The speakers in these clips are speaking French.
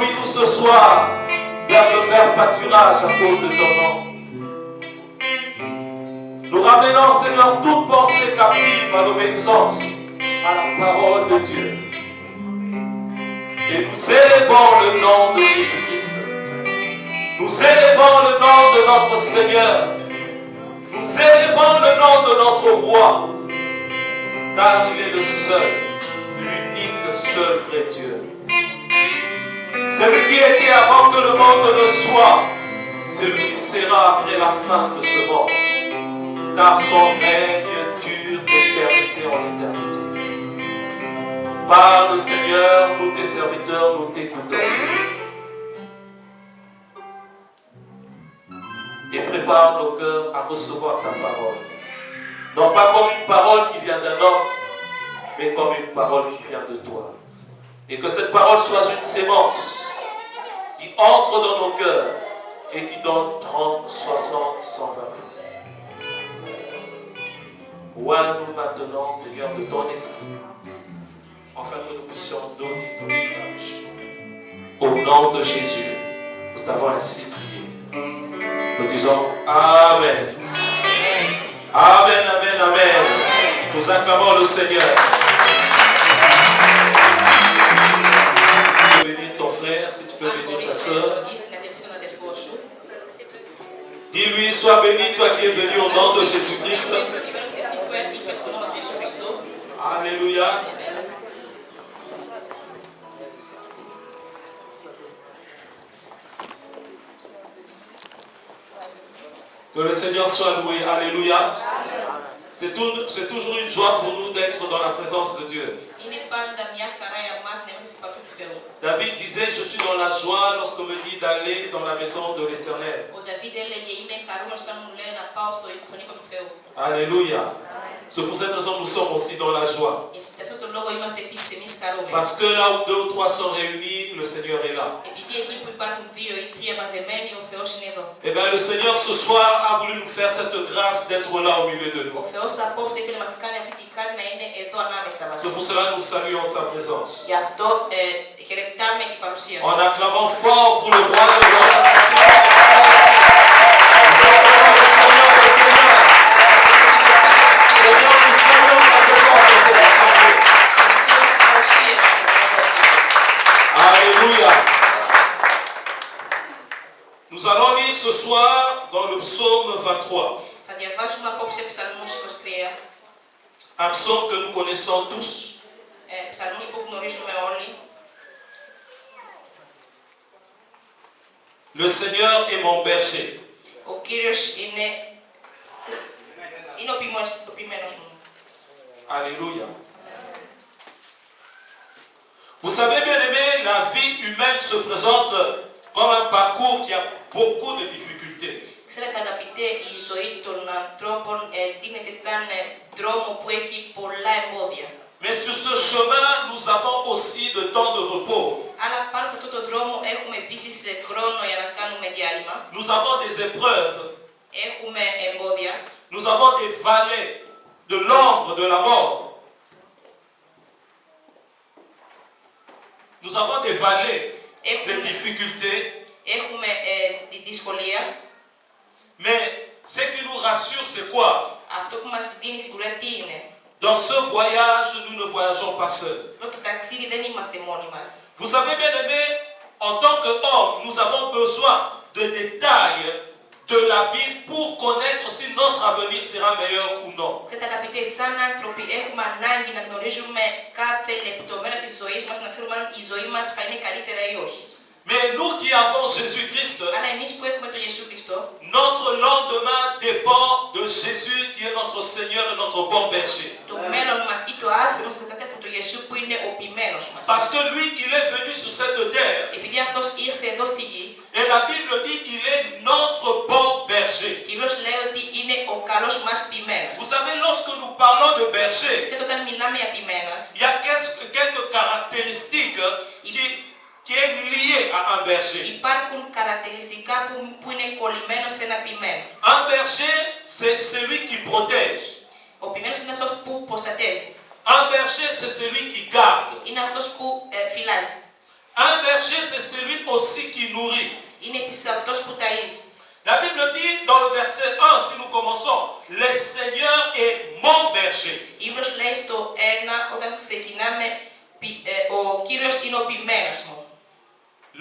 Conduis-nous ce soir vers le vert pâturage à cause de ton nom. Nous ramenons, Seigneur, toute pensée captive à l'obéissance à la parole de Dieu. Et nous élevons le nom de Jésus-Christ. Nous élevons le nom de notre Seigneur. Nous élevons le nom de notre Roi. Car il est le seul, l'unique, seul vrai Dieu. Celui qui était avant que le monde ne soit, celui qui sera après la fin de ce monde. Car son règne dure d'éternité en éternité. Parle, Seigneur, nous tes serviteurs, nous t'écoutons. Et prépare nos cœurs à recevoir ta parole. Non pas comme une parole qui vient d'un homme, mais comme une parole qui vient de toi. Et que cette parole soit une sémence qui entre dans nos cœurs et qui donne 30, 60, 120 fois. Oins-nous maintenant, Seigneur, de ton esprit, afin que nous puissions donner ton message. Au nom de Jésus, nous t'avons ainsi prié. Nous disons Amen. Amen, amen, amen. Nous acclamons le Seigneur. Si tu peux bénir ton frère, si tu peux bénir ta soeur. Dis-lui, sois béni, toi qui es venu au nom de Jésus-Christ. Alléluia. Que le Seigneur soit loué. Alléluia. C'est toujours une joie pour nous d'être dans la présence de Dieu. David disait, je suis dans la joie lorsqu'on me dit d'aller dans la maison de l'Éternel. Alléluia. C'est pour cette raison que nous sommes aussi dans la joie. Parce que là où 2 ou 3 sont réunis, le Seigneur est là. Et bien le Seigneur ce soir a voulu nous faire cette grâce d'être là au milieu de nous. C'est pour cela que nous saluons sa présence. En acclamant fort pour le roi de gloire. Nous acclamons le Seigneur des Seigneurs. Seigneur, nous saluons ta présence dans cette assemblée. Alléluia. Nous allons lire ce soir dans le psaume 23. Un psaume que nous connaissons tous. Le Seigneur est mon berger. Alléluia. Vous savez, bien aimé, la vie humaine se présente comme un parcours qui a beaucoup de difficultés. Mais sur ce chemin, nous avons aussi de temps de repos. Nous avons des épreuves. Nous avons des vallées de l'ombre de la mort. Nous avons des vallées de difficultés. Mais ce qui nous rassure, c'est quoi? Dans ce voyage, nous ne voyageons pas seuls. Vous savez, bien aimé, en tant qu'hommes, nous avons besoin de détails de la vie pour connaître si notre avenir sera meilleur ou non. Mais nous qui avons Jésus-Christ, notre lendemain dépend de Jésus qui est notre Seigneur et notre bon berger. Parce que lui, il est venu sur cette terre. Et la Bible dit qu'il est notre bon berger. Vous savez, lorsque nous parlons de berger, il y a quelques caractéristiques qui est lié à un berger. Un berger, c'est celui qui protège. Un berger, c'est celui qui garde. Un berger, c'est celui aussi qui nourrit. Είναι επίσης αυτός που ταΐζει. La Bible dit dans le verset 1, si nous commençons, le Seigneur est mon berger. Η Βίβλος λέει στο 1, όταν ξεκινάμε, ο Κύριος είναι ο ποιμένας μου.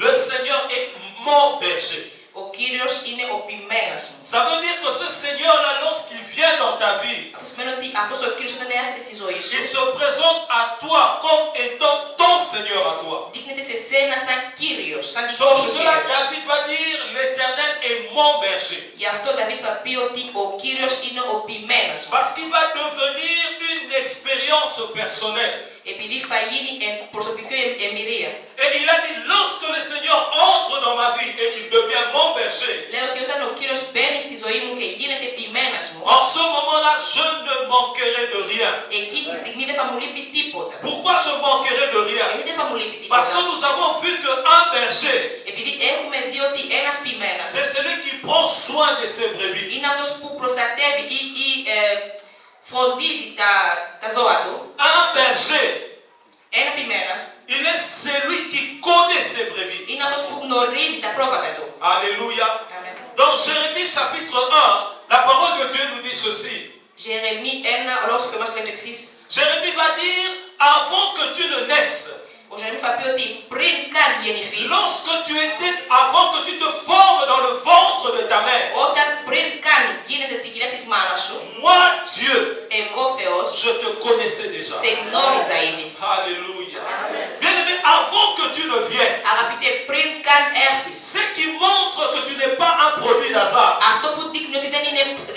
Le Seigneur est mon berger. Ο Κύριος είναι ο ποιμένας μου. Ça veut dire que ce Seigneur-là, lorsqu'il vient dans ta vie, Αυτό σημαίνει ότι αυτός ο Κύριος όταν έρχεται στη ζωή σου, il se présente à toi comme étant ton Seigneur à toi. δείχνεται σε σένα σαν Κύριος, σαν C'est δικό pour σου cela Κύριος. David va dire, l'Éternel est mon berger. Γι' αυτό ο Δαβίδ θα πει ότι ο Κύριος είναι ο ποιμένας μου. Parce qu'il va devenir une expérience personnelle. Επειδή θα γίνει προσωπική εμπειρία. Et il a dit, lorsque le Seigneur entre dans ma vie et il devient mon berger, Λέω ότι όταν ο Κύριος μπαίνει στη ζωή μου και γίνεται ποιμένας μου, en ce moment-là, je ne manquerai de rien. εκεί τη στιγμή δεν θα μου λείπει τίποτα. Pourquoi je manquerai de rien? Γιατί δεν θα μου λείπει Parce que τίποτα? nous avons vu qu'un berger, Επειδή έχουμε δει ότι ένας ποιμένας c'est celui qui prend soin de ses brebis. είναι αυτός που προστατεύει ή φροντίζει τα ζώα του. Un berger, Ένα ποιμένας il est celui qui connaît ses brebis. είναι αυτός που γνωρίζει τα πρόβατα του. Alléluia. Dans Jérémie chapitre 1, la parole de Dieu nous dit ceci. Jérémie 1, lorsque μας λέει το εξής. Jérémie va dire, avant que tu ne naisses, Ο Jérémie θα πει ότι πριν καν γεννηθείς, lorsque tu étais, avant que tu te formes dans le ventre de ta mère, όταν πριν καν γίνεσαι στη κοιλιά της μάνας σου, moi Dieu, εγώ Θεός je te connaissais déjà. σε γνώριζα ήδη. Alléluia. Bien-aimé, avant que tu ne viennes, Αγαπητέ, πριν καν έρθεις, ce qui montre que tu n'es pas un produit d'hasard. αυτό που δείχνει ότι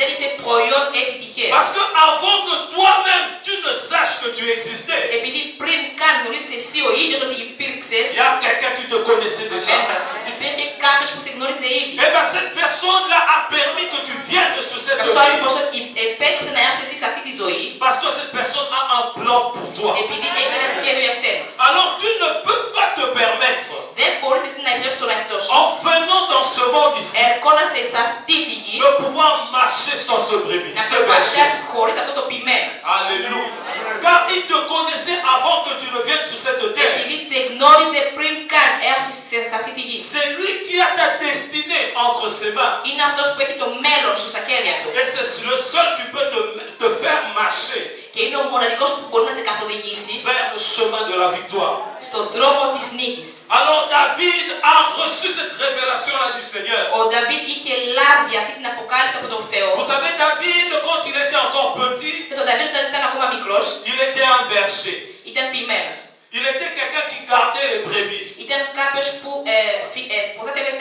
δεν είσαι προϊόν έτσι τυχαίο. Parce que avant que toi-même tu ne saches que tu existais, Επειδή πριν καν γνωρίσεις εσύ ο ίδιος ότι υπήρξες, il y a quelqu'un qui te connaissait déjà. υπήρχε κάποιος που σε γνώριζε ήδη. Et bien cette personne-là a permis que tu viennes sur cette Αυτό vie. λοιπόν επέτρεψε να έρθεις εσύ σε αυτή τη ζωή, Parce que cette personne a un plan pour toi. επειδή έχει ένα σχέδιο για σένα. Alors tu ne peux pas te permettre, Δεν μπορείς εσύ να επιλέξεις τον εαυτό σου, en venant dans ce monde ici, ερχόνασαι σε αυτή τη γη, de pouvoir marcher sans ce brebis. να Ce σε berger. πατάς χωρίς αυτό το ποιμένας. Alléluia. Car il te connaissait avant que tu ne viennes sur cette terre. Επειδή σε γνώριζε πριν καν έρθεις σε αυτή τη γη. C'est lui qui a ta destinée entre ses mains. Είναι αυτός που έχει το μέλλον σου στα χέρια του. Et c'est le seul qui peut te faire marcher Και είναι ο μοναδικός που μπορεί να σε καθοδηγήσει vers le chemin de la victoire. στον δρόμο της νίκης. Alors David a reçu cette révélation-là du Seigneur. Ο Δαβίδ είχε λάβει αυτή την αποκάλυψη από τον Θεό. Vous savez, David, quand il était encore petit, Και τον Δαβίδ όταν ήταν ακόμα μικρός, il était un berger. ήταν ποιμένας. Il était quelqu'un qui gardait les brebis. Ήταν κάποιος που προστάτευε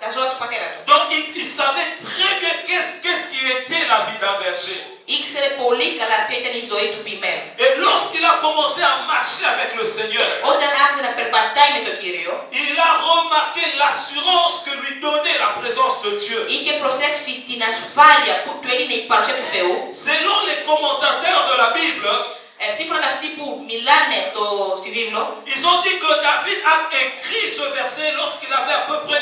τα ζώα του πατέρα του. Donc il savait très bien qu'est-ce qui était la vie d'un berger. Ήξερε πολύ καλά ποια ήταν η ζωή του ποιμένου. Et lorsqu'il a commencé à marcher avec le Seigneur, Όταν άρχισε να περπατάει με τον Κύριο, il a remarqué l'assurance que lui donnait la présence de Dieu. είχε προσέξει την ασφάλεια που του έδινε η παρουσία του Θεού. Selon les commentateurs de la Bible, Σύμφωνα με αυτοί που μιλάνε στη βίβλο, ils ont dit que David a écrit ce verset lorsqu'il avait à peu près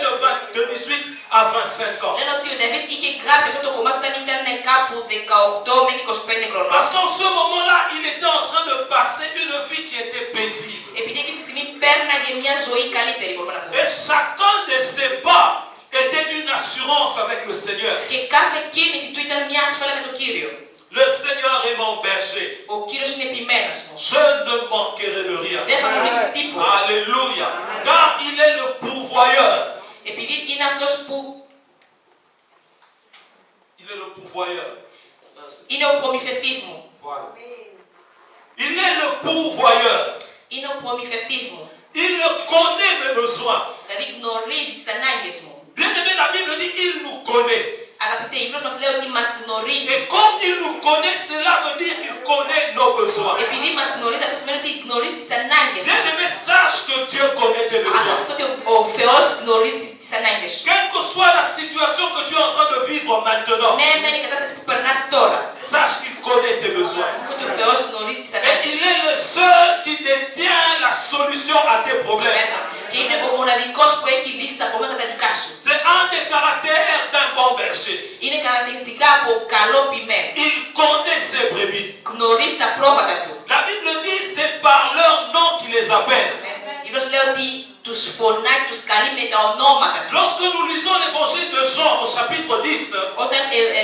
de 18 à 25 ans. λένε ότι ο Δαβίδ είχε γράψει αυτό το κομμάτι όταν ήταν κάπου 18 μέχρι 25 χρονών. Parce qu'en ce moment-là, il était en train de passer une vie qui était paisible. Επειδή εκείνη τη στιγμή πέρναγε μια ζωή καλύτερη, μπορούμε να πούμε. Et chacun de ses pas était une assurance avec le Seigneur. Και κάθε κίνηση του ήταν μια ασφάλεια με τον Κύριο. Le Seigneur est mon berger. Ο Κύριος είναι ποιμένος μου. Je ne manquerai de rien. Δεν θα μου λείψει τίποτα. Alléluia. Car il est le pourvoyeur. Επειδή είναι αυτός που Il est le pourvoyeur. είναι ο προμηθευτής μου. Voilà. Il est le pourvoyeur. Είναι ο προμηθευτής μου. Il ne connaît mes besoins. Δηλαδή γνωρίζει τις ανάγκες μου. Bien aimé, la Bible dit il nous connaît. Αγαπητέ, η Βίβλος μας λέει ότι μας γνωρίζει. Et comme il nous connaît, cela veut dire qu'il connaît nos besoins. Επειδή μας γνωρίζει, αυτό σημαίνει ότι γνωρίζει τις ανάγκες Bien μας. aimé, sache que Dieu connaît tes besoins. Αλλά ότι ο Θεός γνωρίζει τις ανάγκες σου. Quelle que soit la situation que tu es en train de vivre maintenant, Ναι, μεν η κατάσταση που περνάς τώρα. sache qu'il connaît tes besoins. Ξέρεις ότι ο Θεός γνωρίζει τις Et ανάγκες il σου. est le seul qui détient la solution à tes problèmes. Και είναι ο μοναδικός που έχει λύσει τα προβλήματα τα δικά σου. C'est un des caractères d'un bon berger. Είναι χαρακτηριστικά από καλό ποιμένο. Il connaît ses brebis. Γνωρίζει τα πρόβατα του. La Bible dit c'est par leur nom qu'il les appelle. Η Βίβλος λέει ότι τους φωνάζει, τους καλεί με τα ονόματα τους. Lorsque nous lisons l'évangile de Jean au chapitre 10, Όταν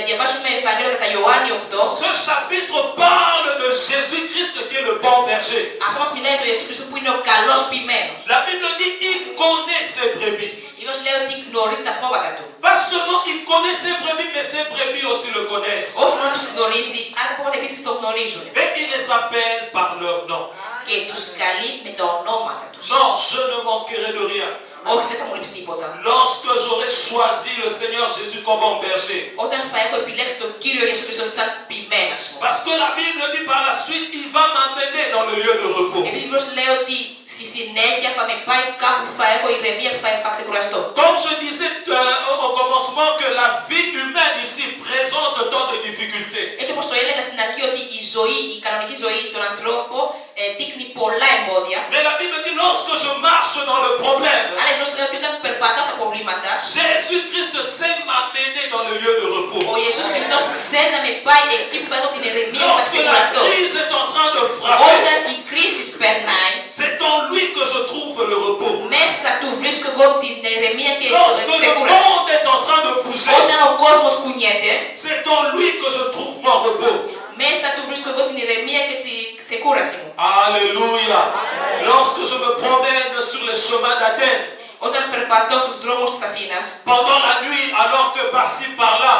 διαβάζουμε Ευαγγέλιο κατά Ιωάννη 8, ce chapitre parle de Jésus-Christ qui est le bon berger. αυτό μας μιλάει του Ιησού Χριστού που είναι ο καλός ποιμένος. La Bible dit il connaît ses brebis. Βίβλος λέει ότι γνωρίζει τα πρόβατα του. Pas seulement il connaît ses brebis, mais ses brebis aussi le connaissent. Όχι μόνο τους γνωρίζει, αλλά τα πρόβατα επίσης το γνωρίζουν. Et il les appelle par leur nom. Και τους καλεί με τα ονόματα τους. Non, je ne manquerai de rien. Όχι, δεν θα μου λείψει τίποτα. Lorsque j'aurai choisi le Seigneur Jésus comme mon berger. Όταν θα έχω επιλέξει τον Κύριο Ιησού Χριστό σαν ποιμένας μου. Parce que la Bible dit par la suite, il va m'amener dans le lieu de repos. Επειδή Βίβλος λέει ότι στη συνέχεια θα με πάει κάπου που θα έχω ηρεμία, που θα ξεκουραστώ. Comme je disais au commencement que la vie humaine ici présente tant de difficultés. Έτσι όπως το έλεγα στην αρχή ότι η ζωή, η κανονική ζωή των ανθρώπων δείχνει πολλά εμπόδια. Mais la Bible dit lorsque je marche dans le problème, Αλλά η Βίβλος λέει ότι όταν περπατάω στα προβλήματα, Jésus-Christ sait m'amener dans le lieu de repos. ο Ιησούς Χριστός ξέρει να με πάει εκεί που θα έχω την ηρεμία και θα Lorsque la ξεκουραστώ. crise est en train de frapper, Όταν η κρίση περνάει, c'est en lui que je trouve le repos. μέσα του βρίσκω εγώ την ηρεμία και Lorsque την le ξεκούραση. monde est en train de bouger, Όταν ο κόσμος κουνιέται, c'est en lui que je trouve mon repos. μέσα του βρίσκω εγώ την ηρεμία και την ξεκούραση μου. Alléluia. Lorsque je me promène sur les chemins d'Athènes, Όταν περπατώ στους δρόμους της Αθήνας, pendant la nuit, alors que par-ci par-là,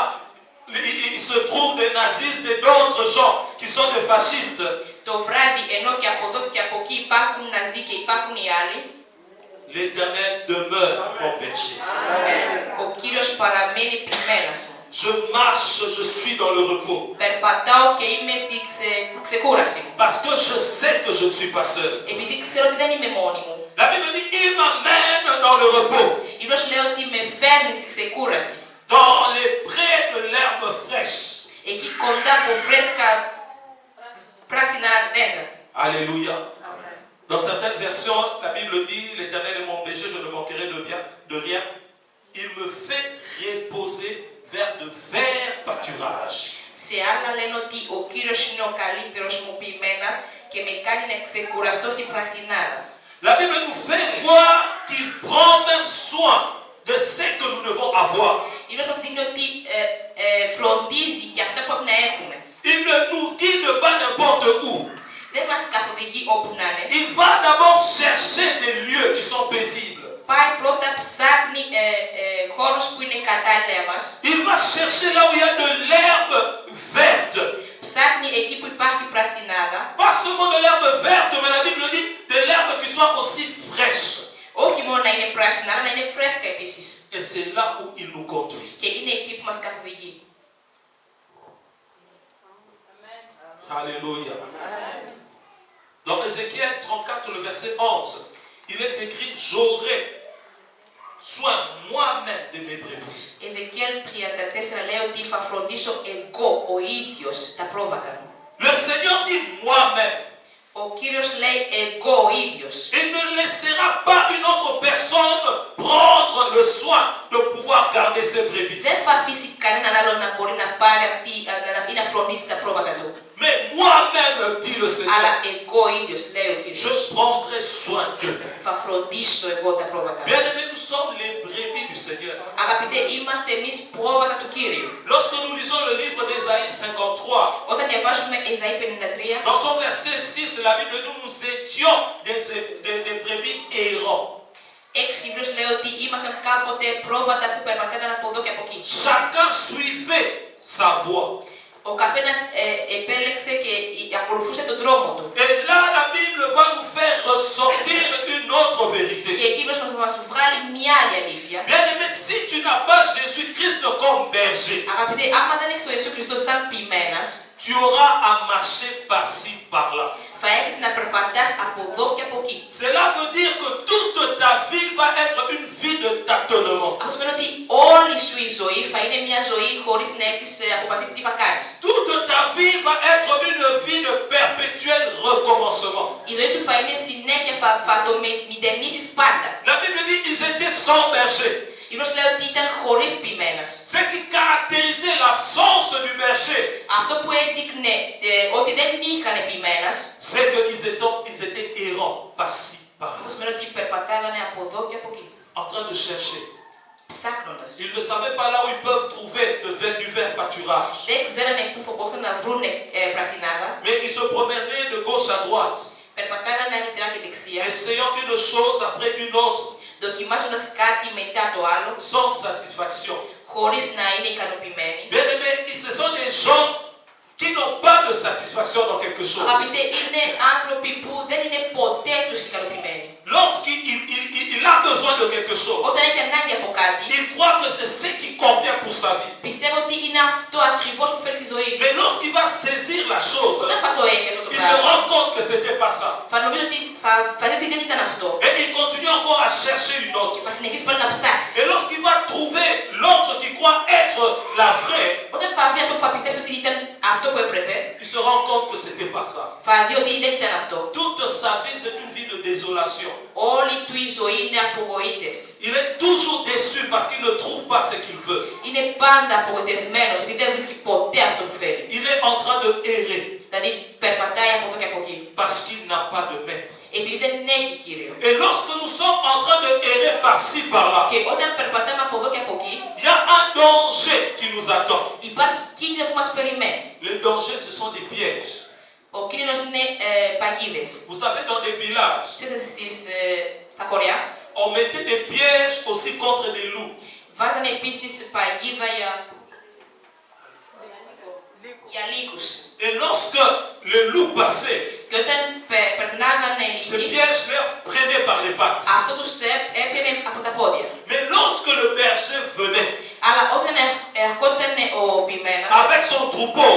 il se trouve des nazistes et d'autres gens qui sont des fascistes, το βράδυ, ενώ και από εδώ και από εκεί υπάρχουν Ναζί και υπάρχουν οι άλλοι, l'Éternel demeure mon berger. ο Κύριος παραμένει ποιμένας μου. Je marche, je suis dans le repos. Περπατάω και είμαι στη ξεκούραση μου. Parce que je sais que je ne suis pas seul. Επειδή ξέρω ότι δεν είμαι μόνη μου. La Bible dit, il m'amène dans le repos, Η Βίβλος λέει ότι με φέρνει στη ξεκούραση. dans les prés de l'herbe fraîche. Εκεί κοντά από φρέσκα πράσινα δέντρα. Alléluia. Dans certaines versions, la Bible dit, l'Éternel est mon berger, je ne manquerai de rien. Il me fait reposer vers de verts pâturages. Σε άλλα λένε ότι ο Κύριος είναι ο καλύτερος μου ποιμένας και με κάνει να ξεκουραστώ στην πρασινάδα. La Bible nous fait voir qu'il prend même soin de ce que nous devons avoir. Η Βίβλος μας δείχνει ότι φροντίζει και αυτά που πρέπει να έχουμε. Il ne nous guide pas n'importe où. Δεν μας καθοδηγεί όπου να είναι. Il va d'abord chercher des lieux qui sont paisibles. Πάει πρώτα, ψάχνει χώρους που είναι κατάλληλα μας. Il va chercher là où il y a de l'herbe verte. Ψάχνει εκεί που υπάρχει πρασινάδα. Pas seulement de l'herbe verte, mais la Bible dit de l'herbe qui soit aussi fraîche. Όχι μόνο να είναι πράσινα, αλλά να είναι φρέσκα επίσης. Et c'est là où il nous conduit. Και είναι εκεί που μας καθοδηγεί. Alléluia. Dans Ézéchiel 34, le verset 11, il est écrit, j'aurai soin moi-même de mes brebis. Εζεκιέλ 34 λέει ότι θα φροντίσω εγώ ο ίδιος τα πρόβατα μου. Le Seigneur dit moi-même. Ο Κύριος λέει εγώ ο ίδιος. Il ne laissera pas une autre personne prendre le soin de pouvoir garder ses brebis. Δεν θα αφήσει κανέναν άλλο να μπορεί να πάρει αυτή ή να φροντίσει τα πρόβατα του. Mais moi-même, dit le Αλλά Seigneur, εγώ ίδιος, λέει ο Κύριος. je prendrai soin d'eux. Θα φροντίσω εγώ τα πρόβατα μου. Bien-aimés, nous sommes les brebis du Seigneur. Αγαπητέ, είμαστε εμείς πρόβατα του Κύριου. Lorsque nous lisons le livre d'Ésaïe 53, Όταν διαβάζουμε Εζαΐ 53, dans son verset 6, la Bible dit nous étions des brebis errants. 6 Βίβλος λέει ότι ήμασταν κάποτε πρόβατα που περπατάγαν από εδώ και από εκεί. Chacun suivait sa voie. Ο καθένας επέλεξε και ακολουθούσε τον δρόμο του. Et là, la Bible va nous faire ressortir une autre Και vérité. εκεί θα μας βγάλει μια άλλη αλήθεια. Bien-aimé, si tu n'as pas Jésus-Christ comme berger, Αγαπητέ, άμα δεν έχεις τον Ιησού Χριστό σαν ποιμένας, tu auras à marcher par-ci, par-là. θα έχεις να περπατάς από εδώ και από εκεί. Cela veut dire que toute ta vie va être une vie de tâtonnement. Αυτό σημαίνει ότι όλη σου η ζωή θα είναι μια ζωή χωρίς να έχεις αποφασίσει τι θα κάνεις. Toute ta vie va être une vie de perpétuel recommencement. Η ζωή σου θα είναι συνέχεια, θα το μηδενίσεις πάντα. La Bible dit qu'ils étaient sans berger. Η Βίβλος λέει ότι ήταν χωρίς ποιμένας. Ce qui caractérisait l'absence du berger, Αυτό που έδειχνε ότι δεν είχαν ποιμένας, c'est qu'ils étaient errants par-ci, par là. Αυτό σημαίνει ότι περπατάγανε από εδώ και από εκεί. En train de chercher. Ψάχνοντας. Ils ne savaient pas là où ils peuvent trouver du vert pâturage. Δεν ξέρανε πού θα μπορούσαν να βρουν πρασινάδα. Mais ils se promenaient de gauche à droite. Περπατάγανε αριστερά και δεξιά. Essayant une chose après une autre. Δοκιμάζοντας κάτι μετά το άλλο. Sans satisfaction. Χωρίς να είναι ικανοποιημένοι. Bien aimés, ce sont des gens qui n'ont pas de satisfaction dans quelque chose. Αγαπητέ, είναι άνθρωποι που δεν είναι ποτέ τους ικανοποιημένοι. Lorsqu'il a besoin de quelque chose, Όταν έχει ανάγκη από κάτι, il croit que c'est ce qui convient pour sa vie. πιστεύω ότι είναι αυτό ακριβώς που φέρει στη ζωή του. Mais lorsqu'il va saisir la chose, Όταν θα το έχει αυτό το il se πράγμα, rend compte que c'était pas ça. θα νομίζω ότι θα δει ότι δεν ήταν αυτό. Et il continue encore à chercher une autre. Θα συνεχίσει πάλι να ψάξει. Et lorsqu'il va trouver l'autre qui croit être la vraie, Όταν θα βρει αυτό που θα πιστέψει ότι ήταν αυτό που έπρεπε, il se rend compte que c'était pas ça. θα δει ότι δεν ήταν αυτό. Toute sa vie, c'est une vie de désolation. Όλη του η ζωή είναι απογοήτευση. Il est toujours déçu parce qu'il ne trouve pas ce qu'il veut. Είναι πάντα απογοητευμένος επειδή δεν βρίσκει ποτέ αυτό που θέλει. Il est en train de errer Δηλαδή περπατάει από εδώ και από εκεί. parce qu'il n'a pas de maître. Επειδή δεν έχει κύριο. Et lorsque nous sommes en train de errer par-ci par-là, Και όταν περπατάμε από εδώ και από εκεί, il y a un danger qui nous attend. υπάρχει κίνδυνο που μας περιμένει. Les dangers, ce sont des pièges. Ο κίνδυνος είναι παγίδες. Vous savez, dans les villages, Ξέρετε στα χωριά, on mettait des pièges aussi contre des loups. βάζανε επίσης παγίδα για λύκους. Et lorsque le loup passait, Και όταν περνάγανε οι ce λύκοι, piège leur prenait par les pattes. αυτό τους έπαιρνε από τα πόδια. Mais lorsque le berger venait Αλλά όταν ερχόταν ο ποιμένας, avec son troupeau,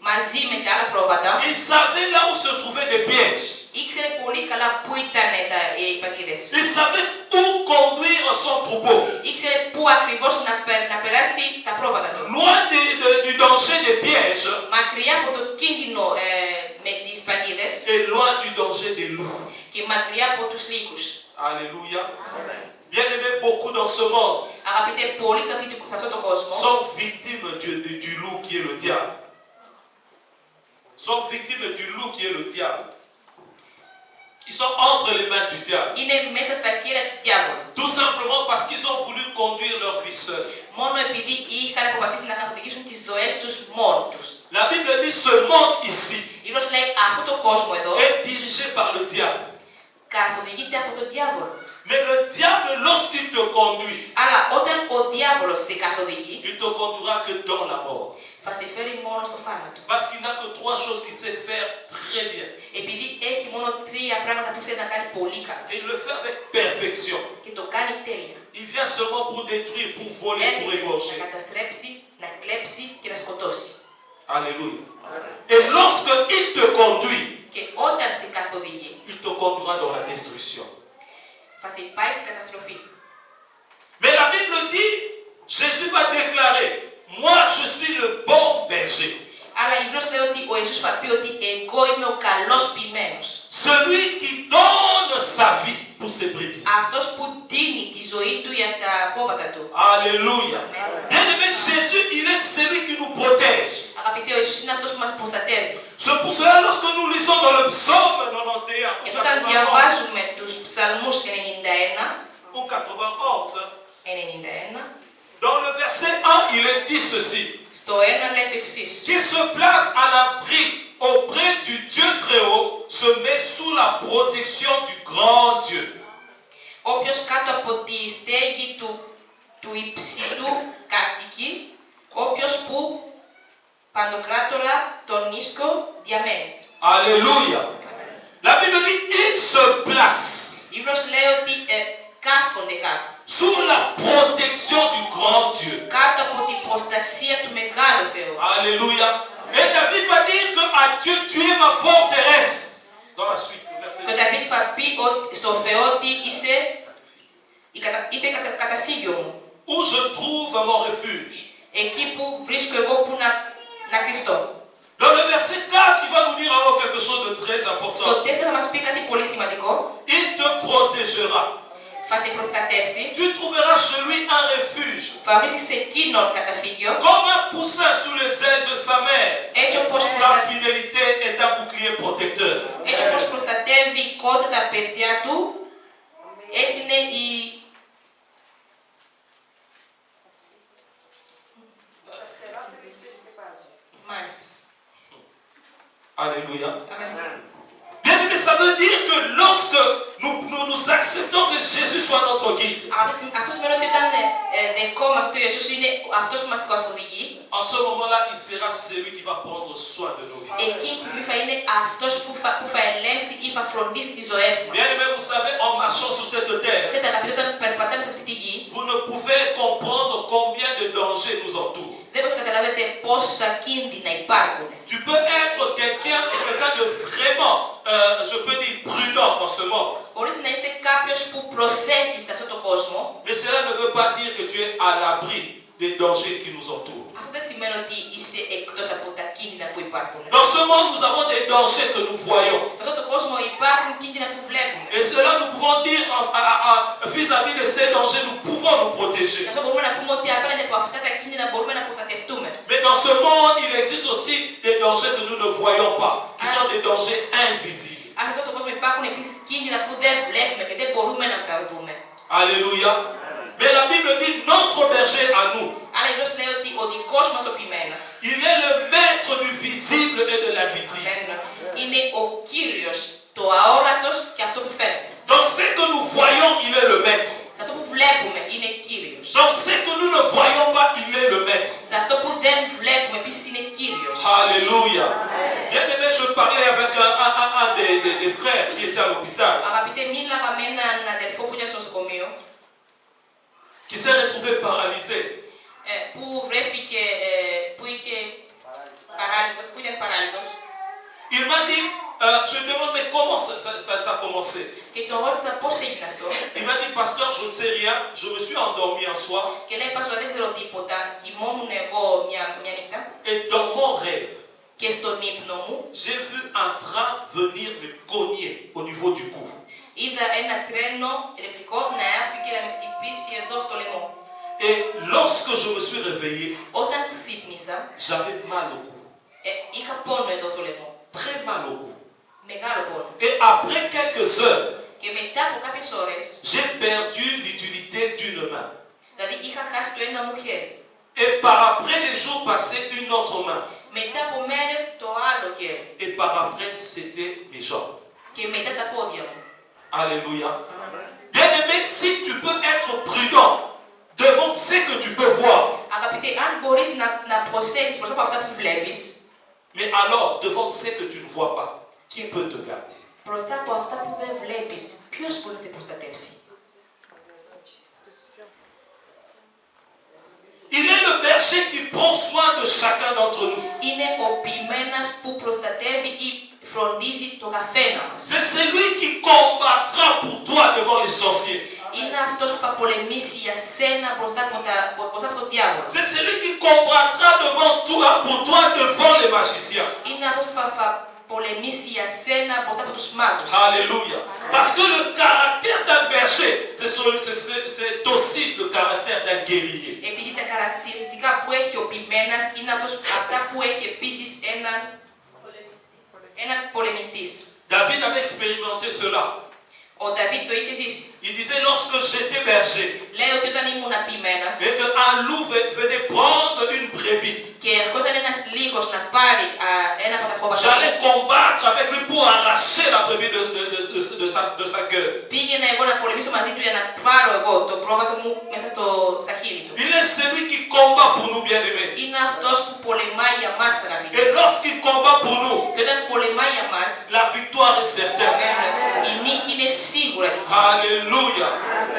μαζί με τα άλλα πρόβατα, il savait là où se trouvaient des pièges. ήξερε πολύ καλά πού ήταν οι παγίδες. Il savait où conduire son troupeau. Ήξερε πού ακριβώς να περάσει τα πρόβατα του. Loin du danger des pièges Μακριά από το κίνδυνο με τις παγίδες et loin du danger des loups. και μακριά από τους λύκους. Alléluia. Bien aimé, beaucoup dans ce monde Αγαπητέ, πολλοί σε αυτόν τον κόσμο sont victimes du loup qui est le diable. Sont victimes du loup qui est le diable. Ils sont entre les mains du diable. είναι μέσα στα χέρια του διάβολου. Tout simplement parce qu'ils ont voulu conduire leur vie seule. Μόνο επειδή είχαν αποφασίσει να καθοδηγήσουν τις ζωές τους μόνοι τους. La Bible dit ce monde ici Η Βίβλος λέει αυτό το κόσμο εδώ est dirigé par le diable. καθοδηγείται από τον διάβολο. Mais le diable, lorsqu'il te conduit, Αλλά όταν ο διάβολος σε καθοδηγεί, il te conduira que dans la mort. θα σε φέρει μόνο στο θάνατο. Parce qu'il n'a que trois choses qu'il sait faire très bien. Επειδή έχει μόνο τρία πράγματα που ξέρει να κάνει πολύ καλά. Et il le fait avec perfection. Και το κάνει τέλεια. Il vient seulement pour détruire, pour voler, pour Έρχεται égorger. να καταστρέψει, να κλέψει και να σκοτώσει. Alléluia. Et lorsque il te conduit, Και όταν σε καθοδηγεί, il te conduira dans la destruction. θα σε πάει στην καταστροφή. Mais la Bible dit, Jésus va déclarer, moi je suis le bon berger. Αλλά η Βίβλος λέει ότι ο Ιησούς θα πει ότι εγώ είμαι ο καλός ποιμένος. Celui qui donne sa vie pour ses brebis. Αυτός που δίνει τη ζωή του για τα πρόβατα του. Alléluia. Bien-aimé, Jésus, il est celui qui nous protège. Αγαπητέ, ο Ιησούς είναι αυτός που μας προστατεύει. C'est pour cela, lorsque nous lisons dans le psaume 91, Γι' αυτό όταν διαβάζουμε τους ψαλμούς 91, ou 91, 91, dans le verset 1, il est dit ceci. στο 1 λέει το εξής. Qui se place à l'abri auprès du Dieu très haut se met sous la protection du grand Dieu. Όποιος κάτω από τη στέγη του υψηλού κατοικεί, όποιος που παντοκράτορα τον ίσκο διαμένει. Alléluia. La Bible dit il se place Η Βίβλος λέει ότι κάθονται κάτω. sous la protection du grand Dieu. Κάτω από την προστασία του μεγάλου Θεού. Alléluia. Et David va dire que à Dieu tu es ma forteresse. Dans la suite, le verset. Και ο Δαβίδ θα πει στο Θεό ότι είσαι καταφύγιο μου. Où je trouve mon refuge. Εκεί που βρίσκω εγώ που να κρυφτώ. Dans le verset 4, il va nous dire alors quelque chose de très Στο important. 4 θα μας πει κάτι πολύ σημαντικό. Il te protégera. Θα σε προστατεύσει. Tu trouveras chez lui un refuge. Θα βρίσκεις σε εκείνον καταφύγιο. Comme un poussin sous les ailes de sa mère. Έτσι όπως Sa fidélité est un bouclier protecteur. προστατεύει κοντά τα παιδιά του, Έτσι είναι η... Μάλιστα. Alléluia. Amen. Bien aimé, ça veut dire que lorsque nous acceptons que Jésus soit notre guide, Αυτό σημαίνει ότι όταν δεχόμαστε ότι ο Ιησούς είναι αυτός που μας καθοδηγεί, en ce moment-là, il sera celui qui va prendre soin de nos vies. εκείνη τη στιγμή θα είναι αυτός που θα ελέγξει ή θα φροντίσει τις ζωές μας. Bien aimé, vous savez, en marchant sur cette terre, Ξέρετε αγαπητοί, όταν περπατάμε σε αυτή τη γη, vous ne pouvez comprendre combien de dangers nous entourent. δεν μπορείτε να καταλάβετε πόσα κίνδυνα υπάρχουν. Tu peux être quelqu'un de vraiment, je peux dire, prudent dans ce monde. Μπορείς να είσαι κάποιος που προσέχει σε αυτόν τον κόσμο. Mais cela ne veut pas dire que tu es à l'abri des dangers qui nous entourent. Αυτό δεν σημαίνει ότι είσαι εκτός από τα κίνδυνα που υπάρχουν. Dans ce monde, nous avons des dangers que nous voyons. Σε αυτόν τον κόσμο υπάρχουν κίνδυνα που βλέπουμε. Et cela, nous pouvons dire, vis-à-vis de ces dangers, nous pouvons nous protéger. Γι' αυτό μπορούμε να πούμε ότι απέναντι από αυτά τα κίνδυνα μπορούμε να προστατευτούμε. Mais dans ce monde, il existe aussi des dangers que nous ne voyons pas, qui sont des dangers invisibles. Σε αυτόν τον κόσμο υπάρχουν επίσης κίνδυνα που δεν βλέπουμε και δεν μπορούμε να τα δούμε. Alléluia. Mais la Bible dit notre berger à nous. Αλλά η Βίβλος λέει ότι ο δικός μας ο ποιμένας Il est le maître du visible et de l'invisible. είναι ο Κύριος, το αόρατος και αυτό που φαίνεται. Dans ce que nous voyons, il est le maître. Σε αυτό που βλέπουμε είναι Κύριος. Dans ce que nous ne voyons pas, il est le maître. Σε αυτό που δεν βλέπουμε επίσης είναι Κύριος. Alléluia. Bien aimé, je parlais avec un des frères qui était à l'hôpital, Αγαπητέ, μίλαγα με έναν αδελφό που ήταν στο νοσοκομείο, qui s'est retrouvé paralysé. που βρέθηκε, που ήταν παράλυτος. Il m'a dit, je me demande, mais comment ça a commencé? Και τον ρώτησα πώς έγινε αυτό. Il m'a dit, pasteur, je ne sais rien, je me suis endormi un soir, Και λέει, Πάστορα, δεν ξέρω τίποτα. Κοιμόμουν εγώ μια νύχτα et dans mon rêve, και στον ύπνο μου j'ai vu un train venir me cogner au niveau du cou. είδα ένα τρένο ηλεκτρικό να έρθει και να με χτυπήσει εδώ στο λαιμό. Et lorsque je me suis réveillé, Όταν ξύπνησα, j'avais mal au cou, είχα πόνο εδώ στο λαιμό. très mal au cou. Μεγάλο πόνο. Et après quelques heures, Και μετά από κάποιες ώρες, j'ai perdu l'utilité d'une main. δηλαδή είχα χάσει το ένα μου χέρι. Et par après les jours passés, une autre main. Μετά από μέρες το άλλο χέρι. Et par après, c'était mes jambes. Και μετά τα πόδια μου. Alléluia. Bien aimé, si tu peux être prudent devant ce que tu peux voir, Αγαπητέ, αν μπορείς να προσέχεις προς από αυτά που βλέπεις, mais alors devant ce que tu ne vois pas, qui peut te garder? μπροστά από αυτά που δεν βλέπεις, ποιος μπορεί να σε προστατεύσει? Il est le berger qui prend soin de chacun d'entre nous. Είναι ο ποιμένας που προστατεύει ή φροντίζει το καθένα μας. C'est celui qui combattra pour toi devant les sorciers. Είναι αυτός που θα πολεμήσει για σένα μπροστά από τον διάβολο. C'est celui qui combattra devant toi, pour toi devant les magiciens. Είναι αυτός που θα πολεμήσει για σένα μπροστά από τους μάγους. Alléluia. Parce que le caractère d'un berger, c'est aussi le caractère d'un guerrier. Επειδή τα χαρακτηριστικά που έχει ο ποιμένας είναι αυτά που έχει επίσης έναν πολεμιστής. David avait expérimenté cela. Ο Δαβίδ το είχε ζήσει. Il disait, lorsque j'étais berger, Λέει ότι όταν ήμουν ποιμένας et qu'un loup venait prendre une brebis, και ερχόταν ένας λύκος να πάρει ένα από τα κόβατα, j'allais combattre avec lui pour arracher la brebis de sa gueule. πήγαινα εγώ να πολεμήσω μαζί του για να πάρω εγώ το πρόβατο μου μέσα στα χείλη του. Il est celui qui combat pour nous, bien-aimés. Είναι αυτός που πολεμάει για μας, αγαπητοί. Et lorsqu'il combat pour nous, Και όταν πολεμάει για μας, la victoire est certaine. η νίκη είναι σίγουρα δική μας. Alléluia.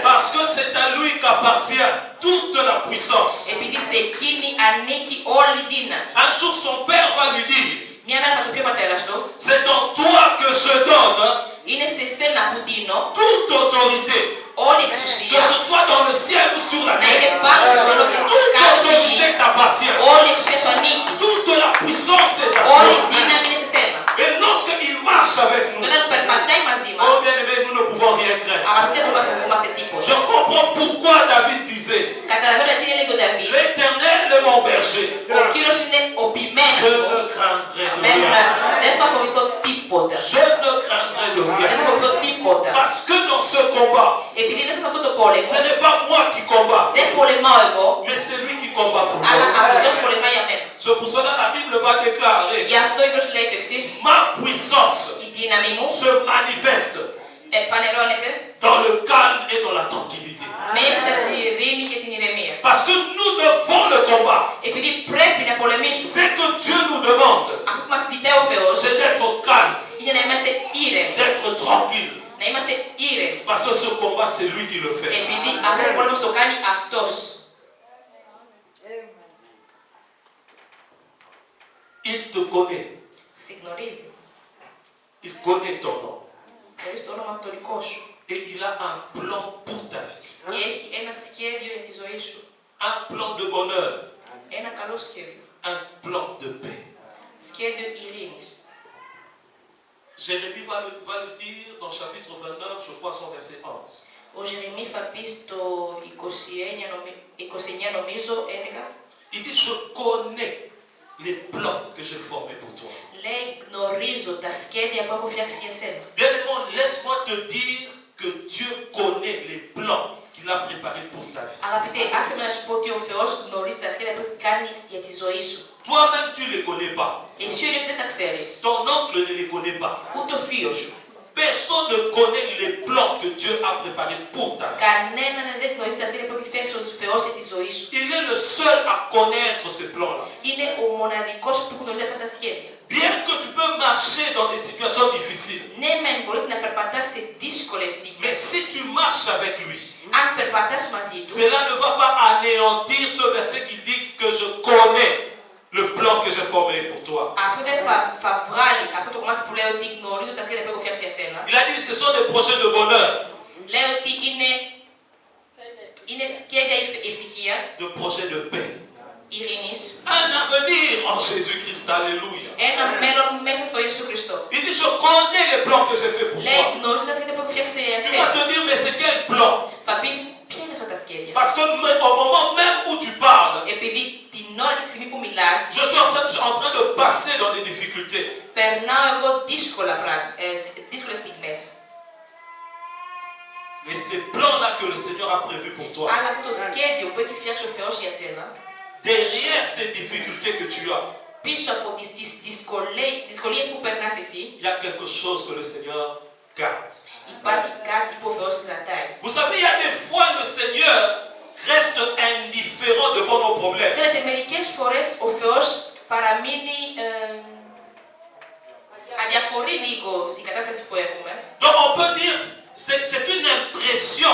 Parce que c'est à lui qu'appartient toute la puissance. Επειδή σε εκείνη ανήκει όλη η δύναμη. Un jour, son père va lui dire, Μια μέρα θα του πει ο πατέρας του, c'est en toi que je donne είναι σε σένα που δίνω toute autorité, όλη η que εξουσία, ce soit dans le ciel ou sur la να είναι terre. πάνω στο τέλος και Toute κάτω στη γη. autorité t'appartient. Όλη η εξουσία σου ανήκει. Toute la puissance est à Όλη η toi. δύναμη είναι σε σένα. Et lorsqu'il marche avec Και nous, όταν περπατάει μαζί μας, oh bien-aimés, nous ne pouvons rien craindre. αγαπητοί, δεν μπορούμε να φοβούμαστε τίποτα. Je comprends pourquoi David disait, Καταλαβαίνω γιατί έλεγε ο Δαβίδ, l'Éternel est mon berger. ο Κύριος είναι ο ποιμένας Je μου. ne craindrai de Δεν rien. θα φοβηθώ τίποτα. Je ne craindrai de Δεν θα rien. φοβηθώ τίποτα. Parce que dans ce combat, Επειδή μέσα σε αυτό το πόλεμο, ce n'est pas moi qui combat, δεν πολεμάω εγώ, mais c'est lui qui combat pour αλλά moi. αυτός πολεμάει για μένα. C'est pour cela la Bible va déclarer, Γι' αυτό η Μπiblia λέει το εξής, ma puissance η δύναμη μου se manifeste φανερώνεται dans le calme et dans la tranquillité. μέσα στη ειρήνη και την ηρεμία. Parce que nous devons le combat. Επειδή πρέπει να πολεμήσουμε, Ce que Dieu nous demande, αυτό που μας ζητάει ο Θεός c'est d'être calme, είναι να είμαστε ήρεμοι. d'être tranquille. Να είμαστε ήρεμοι. Parce que ce combat, c'est lui qui le fait. Επειδή αυτό ο πόλεμος το κάνει αυτός. Il te connaît. Σε γνωρίζει. Il connaît ton nom. Ξέρεις το όνομα το δικό σου. Et il a un plan pour ta vie. Και έχει ένα σχέδιο για τη ζωή σου. Un plan de bonheur. Ένα καλό σχέδιο. Un plan de paix. Σχέδιο ειρήνης. Jérémie va le dire dans chapitre 29, je crois, son verset 11. Ο Ζερεμί θα πει στο 29 νομίζω, 11. Il dit, je connais les plans que j'ai formés pour toi. Λέει, γνωρίζω τα σχέδια που έχω φτιάξει για σένα. Bien-aimé, laisse-moi te dire que Dieu connaît les plans qu'il a préparés pour ta vie. Αγαπητέ, άσε με να σου πω ότι ο Θεός γνωρίζει τα σχέδια που έχει κάνει για τη ζωή σου. Toi-même, tu ne les connais pas. Εσύ ο ίδιος δεν τα ξέρεις. Ton oncle ne les connaît pas. Ούτε ο θείος σου. Personne ne connaît les plans que Dieu a préparés pour ta vie. Κανέναν δεν γνωρίζει τα σχέδια που έχει φτιάξει ο Θεός για τη ζωή σου. Il est le seul à connaître ces plans-là. Είναι ο μοναδικός που γνωρίζει αυτά τα σχέδια. Bien que tu peux marcher dans des situations difficiles, Ναι, μεν μπορείς να περπατάς σε δύσκολες mais στιγμές. si tu marches avec lui, Αν περπατάς μαζί του, cela ne va pas anéantir ce verset qui dit que je connais le plan que j'ai formé pour toi. αυτό δεν θα βγάλει αυτό το κομμάτι που λέει ότι γνωρίζω τα σχέδια που έχω φτιάξει για σένα. Il a dit ce sont des projets de bonheur, Λέει ότι είναι σχέδια ευτυχίας, des projets de paix. ειρήνης, Un avenir en Jésus-Christ, alléluia. ένα μέλλον μέσα στο Ιησού Χριστό. Il dit je connais les plans que j'ai fait pour Λέει, toi. γνωρίζω τα σχέδια που έχω φτιάξει για Tu vas σένα. te dire mais c'est quel plan? Θα πεις, ποια είναι αυτά τα σχέδια. Parce que au moment même où tu parles, Επειδή την ώρα και τη στιγμή που μιλάς, je suis en train de passer dans des difficultés. περνάω εγώ δύσκολες στιγμές. Mais ces plans-là que le Seigneur a prévus pour toi, Αλλά αυτό το σχέδιο που έχει φτιάξει ο Θεός για σένα, derrière ces difficultés que tu as, πίσω από τις δυσκολίες που περνάς εσύ, il y a quelque chose que le Seigneur garde. υπάρχει κάτι που ο Θεός κρατάει. Vous savez, il y a des fois le Seigneur reste indifférent devant nos problèmes. Ξέρετε, μερικές φορές ο Θεός παραμείνει αδιαφορεί λίγο στην κατάσταση που έχουμε. Donc on peut dire, c'est une impression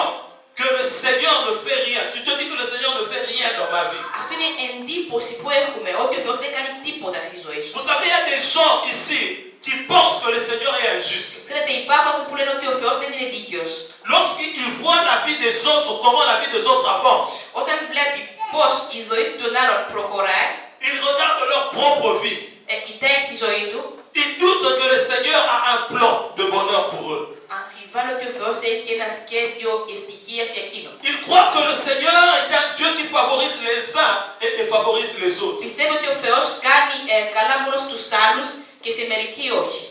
que le Seigneur ne fait rien. Tu te dis que le Seigneur ne fait rien dans ma vie. Αυτή είναι εντύπωση που έχουμε, ότι ο Θεός δεν κάνει τίποτα στη ζωή σου. Vous savez, il y a des gens ici qui pensent que le Seigneur est injuste. Ξέρετε, υπάρχουν άνθρωποι που λένε ότι ο Θεός δεν είναι δίκαιος. Lorsqu'ils voient la vie des autres, comment la vie des autres avance, Όταν βλέπει πώς η ζωή των άλλων προχωράει, ils regardent leur propre vie. κοιτάει τη ζωή του, Ils doutent que le Seigneur a un plan de bonheur pour eux. αμφιβάλλει ότι ο Θεός έχει ένα σχέδιο ευτυχίας για εκείνο. Ils croient que le Seigneur est un Dieu qui favorise les uns et défavorise les autres. Πιστεύω ότι ο Θεός κάνει καλά μόνο στους άλλους και σε μερικοί όχι.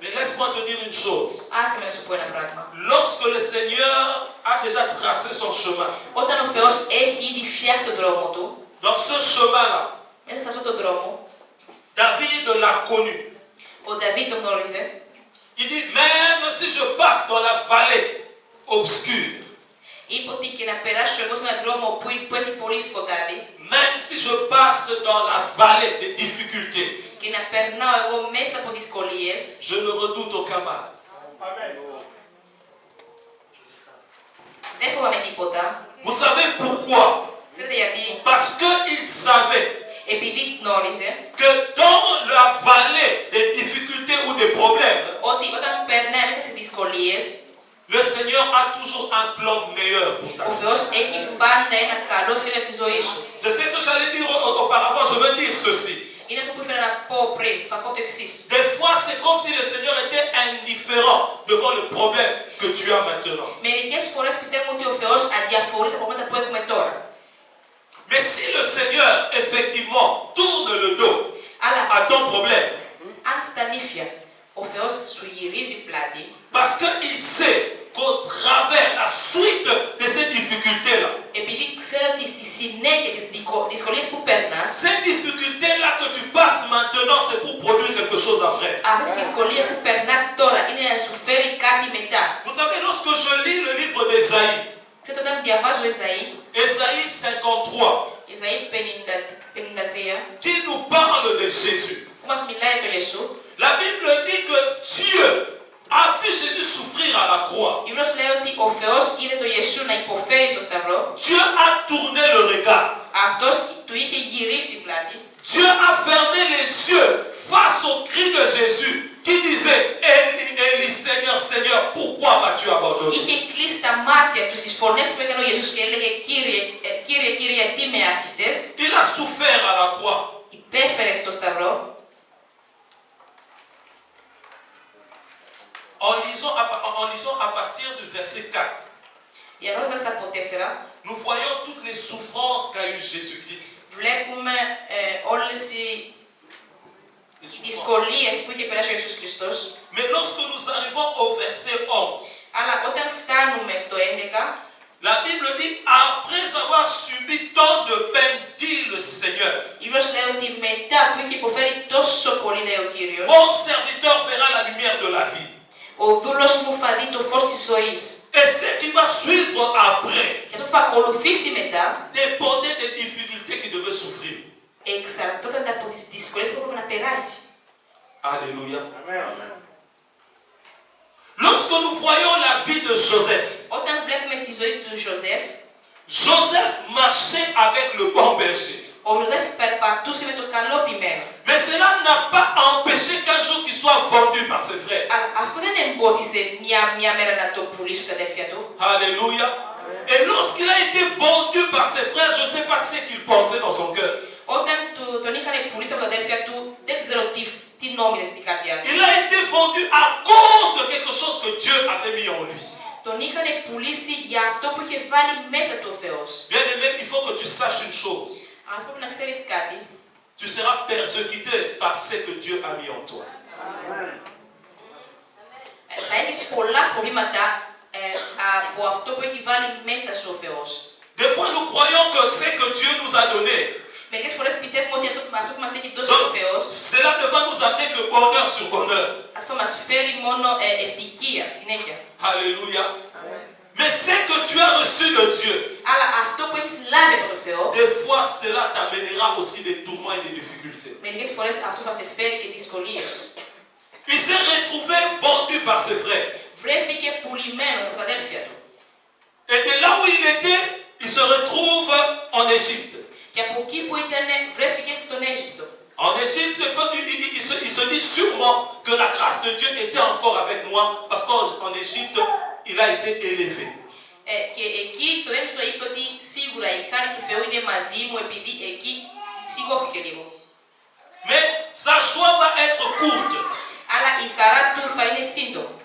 Mais laisse-moi te dire une chose. Άσε με να σου πω ένα πράγμα. Lorsque le Seigneur a déjà tracé son chemin, Όταν ο Θεός έχει ήδη φτιάξει τον δρόμο του, dans ce chemin-là, μέσα σε αυτόν τον δρόμο, David l'a connu. ο Δαβίδ τον γνώριζε. Il dit, même si je passe dans la vallée obscure, Είπε ότι και να περάσω εγώ σε έναν δρόμο που έχει πολύ σκοτάδι, même si je passe dans la vallée des difficultés, και να περνάω εγώ μέσα από δυσκολίες, je ne redoute aucun mal. δεν φοβάμαι τίποτα. Vous savez pourquoi? Ξέρετε γιατί? Parce qu'il savait Επειδή γνώριζε que dans la vallée des difficultés ou des problèmes, ότι όταν περνάει μέσα σε δυσκολίες, le Seigneur a toujours un plan meilleur pour ta ο vie. Θεός έχει πάντα ένα καλό σχέδιο για τη ζωή σου. C'est ce que j'allais dire auparavant, je veux dire ceci. Είναι αυτό που ήθελα να πω πριν, θα πω το εξής. Des fois, c'est comme si le Seigneur était indifférent devant le problème que tu as maintenant. Μερικές φορές πιστεύουμε ότι ο Θεός αδιαφορεί στα προβλήματα που έχουμε τώρα. Mais si le Seigneur, effectivement, tourne le dos Αλλά à ton problème, αν στα νύφια ο Θεός σου γυρίζει πλάτη, parce qu'il sait qu'au travers, la suite de ces difficultés-là, Επειδή ξέρω ότι στη συνέχεια της δυσκολίας που περνάς, ces difficultés-là que tu passes maintenant, c'est pour produire quelque chose après. αυτές τις δυσκολίες που περνάς τώρα είναι να σου φέρει κάτι μετά. Vous savez, lorsque je lis le livre d'Ésaïe, Ξέρετε, όταν διαβάζω Ésaïe 53, Ισαΐ 53, qui nous parle de Jésus, που μας μιλάει το Ιησού, la Bible dit que Dieu a vu Jésus souffrir à la croix. η Βίβλος λέει ότι ο Θεός είδε το Ιησού να υποφέρει στο σταυρό. Dieu a tourné le regard. Αυτός του είχε γυρίσει πλάτη. Dieu a fermé les yeux face au cri de Jésus qui disait Élie, Élie, Seigneur, Seigneur, pourquoi m'as-tu abandonné? Είχε κλείσει τα μάτια του στις φωνές που έκανε ο Ιησούς και έλεγε Κύριε, Κύριε, γιατί με άφησες? Il a souffert à la croix. Υπέφερε στο σταυρό. En lisant à partir du verset 4, Διαβάζοντας από 4, nous voyons toutes les souffrances qu'a eu Jésus-Christ. βλέπουμε όλες οι δυσκολίες που είχε περάσει ο Ιησούς Χριστός. Mais lorsque nous arrivons au verset 11, Αλλά όταν φτάνουμε στο 11, la Bible dit, après avoir subi tant de peine, dit le Seigneur, η Βίβλος λέει ότι μετά που είχε υποφέρει τόσο πολύ, λέει ο Κύριος, mon serviteur verra la lumière de la vie. ο δούλος μου θα δει το φως της ζωής. Et ce qui va suivre après Και αυτό που θα ακολουθήσει μετά, dépendait des difficultés qu'il devait souffrir. εξαρτώνται από τις δυσκολίες που έπρεπε να περάσει. Alléluia. Lorsque nous voyons la vie de Joseph, Όταν βλέπουμε τη ζωή του Ζωζέφ, Joseph marchait avec le bon berger. ο Ζωζέφ περπατούσε με το καλό ποιμένο. Mais cela n'a pas empêché qu'un jour qu'il soit vendu par ses frères. Αλλά αυτό δεν εμπόδισε μια μέρα να τον πουλήσουν τα αδέρφια του. Alléluia. Et lorsqu'il a été vendu par ses frères, je ne sais pas ce qu'il pensait dans son cœur. Όταν τον είχαν πουλήσει από τα αδέρφια του, δεν ξέρω τι νόμιζε στην καρδιά του. Il a été vendu à cause de quelque chose que Dieu avait mis en lui. Τον είχαν πουλήσει για αυτό που είχε βάλει μέσα του ο Θεός. Bien aimé, il faut que tu saches une chose. Αν πρέπει να ξέρεις κάτι, Tu seras persécuté par ce que Dieu a mis en toi. θα έχεις πολλά προβλήματα από αυτό που έχει βάλει μέσα σου ο Θεός. Des fois, nous croyons que ce que Dieu nous a donné, Μερικές φορές πιστεύουμε ότι αυτό που μας έχει δώσει ο Θεός, cela ne va nous amener que bonheur sur bonheur. αυτό μας φέρει μόνο ευτυχία συνέχεια. Alléluia. Mais ce que tu as reçu de Dieu, Αλλά αυτό που έχεις λάβει από τον Θεό, des fois, cela t'amènera aussi des tourments et des difficultés. μερικές φορές αυτό θα σε φέρει και δυσκολίες. Il s'est retrouvé vendu par ses frères. Βρέθηκε πουλημένος από τα αδέλφια του. Et de là où il était, il se retrouve en Égypte. Και από εκεί που ήταν, βρέθηκε στον Αίγυπτο. En Égypte, il se dit sûrement que la grâce de Dieu était encore avec moi, parce qu'en Égypte, il a été élevé. Και εκεί στον Αίγυπτο είπε ότι σίγουρα η χάρη του Θεού είναι μαζί μου, επειδή εκεί σηκώθηκε λίγο. Mais sa joie va être courte. Αλλά η χαρά του θα είναι σύντομη.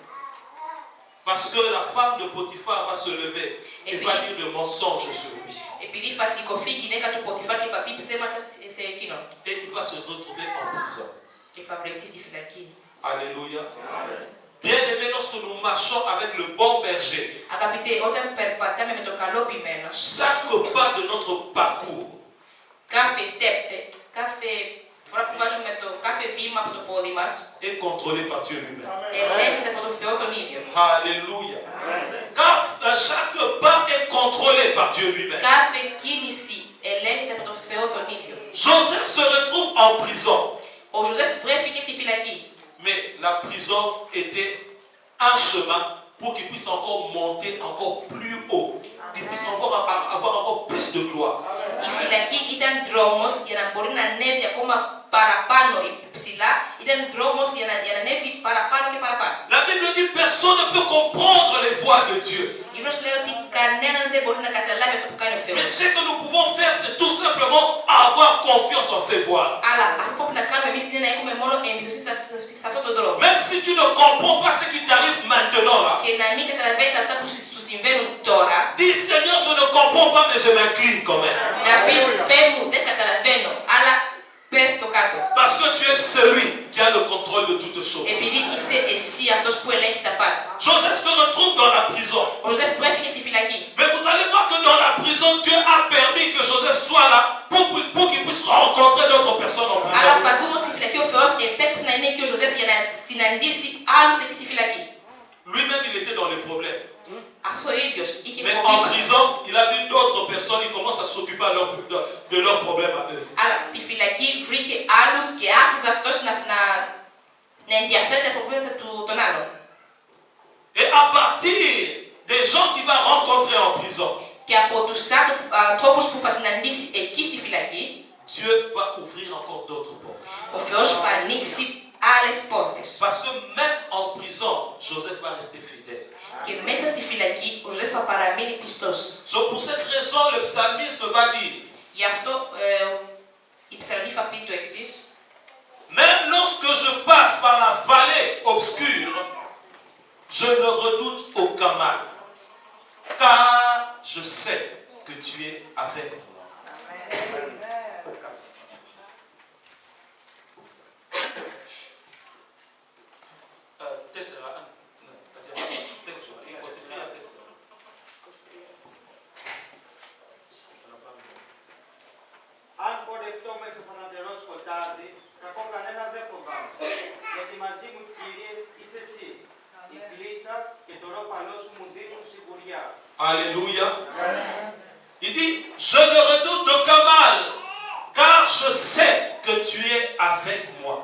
Parce que la femme de Potiphar va se lever et va dire de mensonges sur lui. Επειδή θα σηκωθεί η γυναίκα του Ποτιφάρ και θα πει ψέματα σε εκείνον. Et il va se retrouver en prison. Και θα βρεθεί στη φυλακή. Alléluia. Bien aimé, lorsque nous marchons avec le bon berger, Αγαπητέ, όταν περπατάμε με το καλό ποιμένο, chaque pas de notre parcours κάθε φορά που βάζουμε κάθε βήμα από το πόδι μας, est contrôlé par Dieu lui-même. ελέγχεται από τον Θεό τον ίδιο. Alléluia. Car chaque pas est contrôlé par Dieu lui-même. Κάθε κίνηση ελέγχεται από τον Θεό τον ίδιο. Joseph se retrouve en prison. Ο Ζωζέφ βρέθηκε στη φυλακή. Mais la prison était un chemin pour qu'il puisse encore monter encore plus haut. Qu'il puisse avoir encore plus de gloire. Η φυλακή ήταν δρόμος για να μπορεί να ανέβει ακόμα παραπάνω ψηλά. Ήταν δρόμος για να ανέβει παραπάνω και παραπάνω. La Bible dit personne ne peut comprendre les voies de Dieu. Η Βίβλος λέει ότι κανέναν δεν μπορεί να καταλάβει αυτό που κάνει ο Θεός. Mais ce que nous pouvons faire, c'est tout simplement avoir confiance en ses voies. Αλλά αυτό που πρέπει να κάνουμε εμείς είναι να έχουμε μόνο εμπιστοσύνη σε αυτόν τον δρόμο. Même si tu ne comprends pas ce qui t'arrive maintenant là. Και να μην καταλαβαίνεις αυτά που σου συμβαίνουν τώρα. Dis Seigneur, je ne comprends pas, mais je m'incline quand même. Να πεις Θεέ μου, δεν καταλαβαίνω, αλλά πέφτω κάτω. Parce que tu es celui qui qui a le contrôle de toutes choses. Επειδή είσαι εσύ αυτός που ελέγχει τα πάντα. Joseph se retrouve dans la prison. Ο Ζωζέφ που έφυγε στη φυλακή. Mais vous allez voir que dans la prison, Dieu a permis que Joseph soit là pour qu'il puisse rencontrer d'autres personnes en Αλλά prison. θα δούμε ότι στη φυλακή ο Θεός επέτρεψε να είναι και ο Ζωζέφ για να συναντήσει άλλους εκεί στη φυλακή. Lui-même, il était dans les problèmes. Αυτό ο ίδιος είχε Mais en προβλήματα. prison, il a vu d'autres personnes, il commence à s'occuper de leurs problèmes à eux. Αλλά στη φυλακή βρήκε άλλους και άρχισε αυτός να ενδιαφέρεται τα προβλήματα των άλλων. Et à partir des gens qu'il va rencontrer en prison, Και από τους ανθρώπους που θα συναντήσει εκεί στη φυλακή, Dieu va ouvrir encore d'autres portes. ο Θεός θα ανοίξει άλλες πόρτες. Parce que même en prison, Joseph va rester fidèle. Και μέσα στη φυλακή ο Ζωζέφ θα παραμείνει πιστός. Donc pour cette raison, le psalmiste va dire, Γι' αυτό η ψαλμή θα πει το εξής. même lorsque je passe par la vallée obscure, je ne redoute aucun mal, car je sais que tu es avec moi. Αν πορευτώ μέσα από ένα ντερό σκοτάδι, κακό κανένα δεν φοβάμαι. Γιατί μαζί μου, Κύριε, είσαι εσύ. Η κλίτσα και το ρόπαλό σου μου δίνουν σιγουριά. Alléluia. Il dit, je ne redoute d'aucun mal, car je sais que tu es avec moi.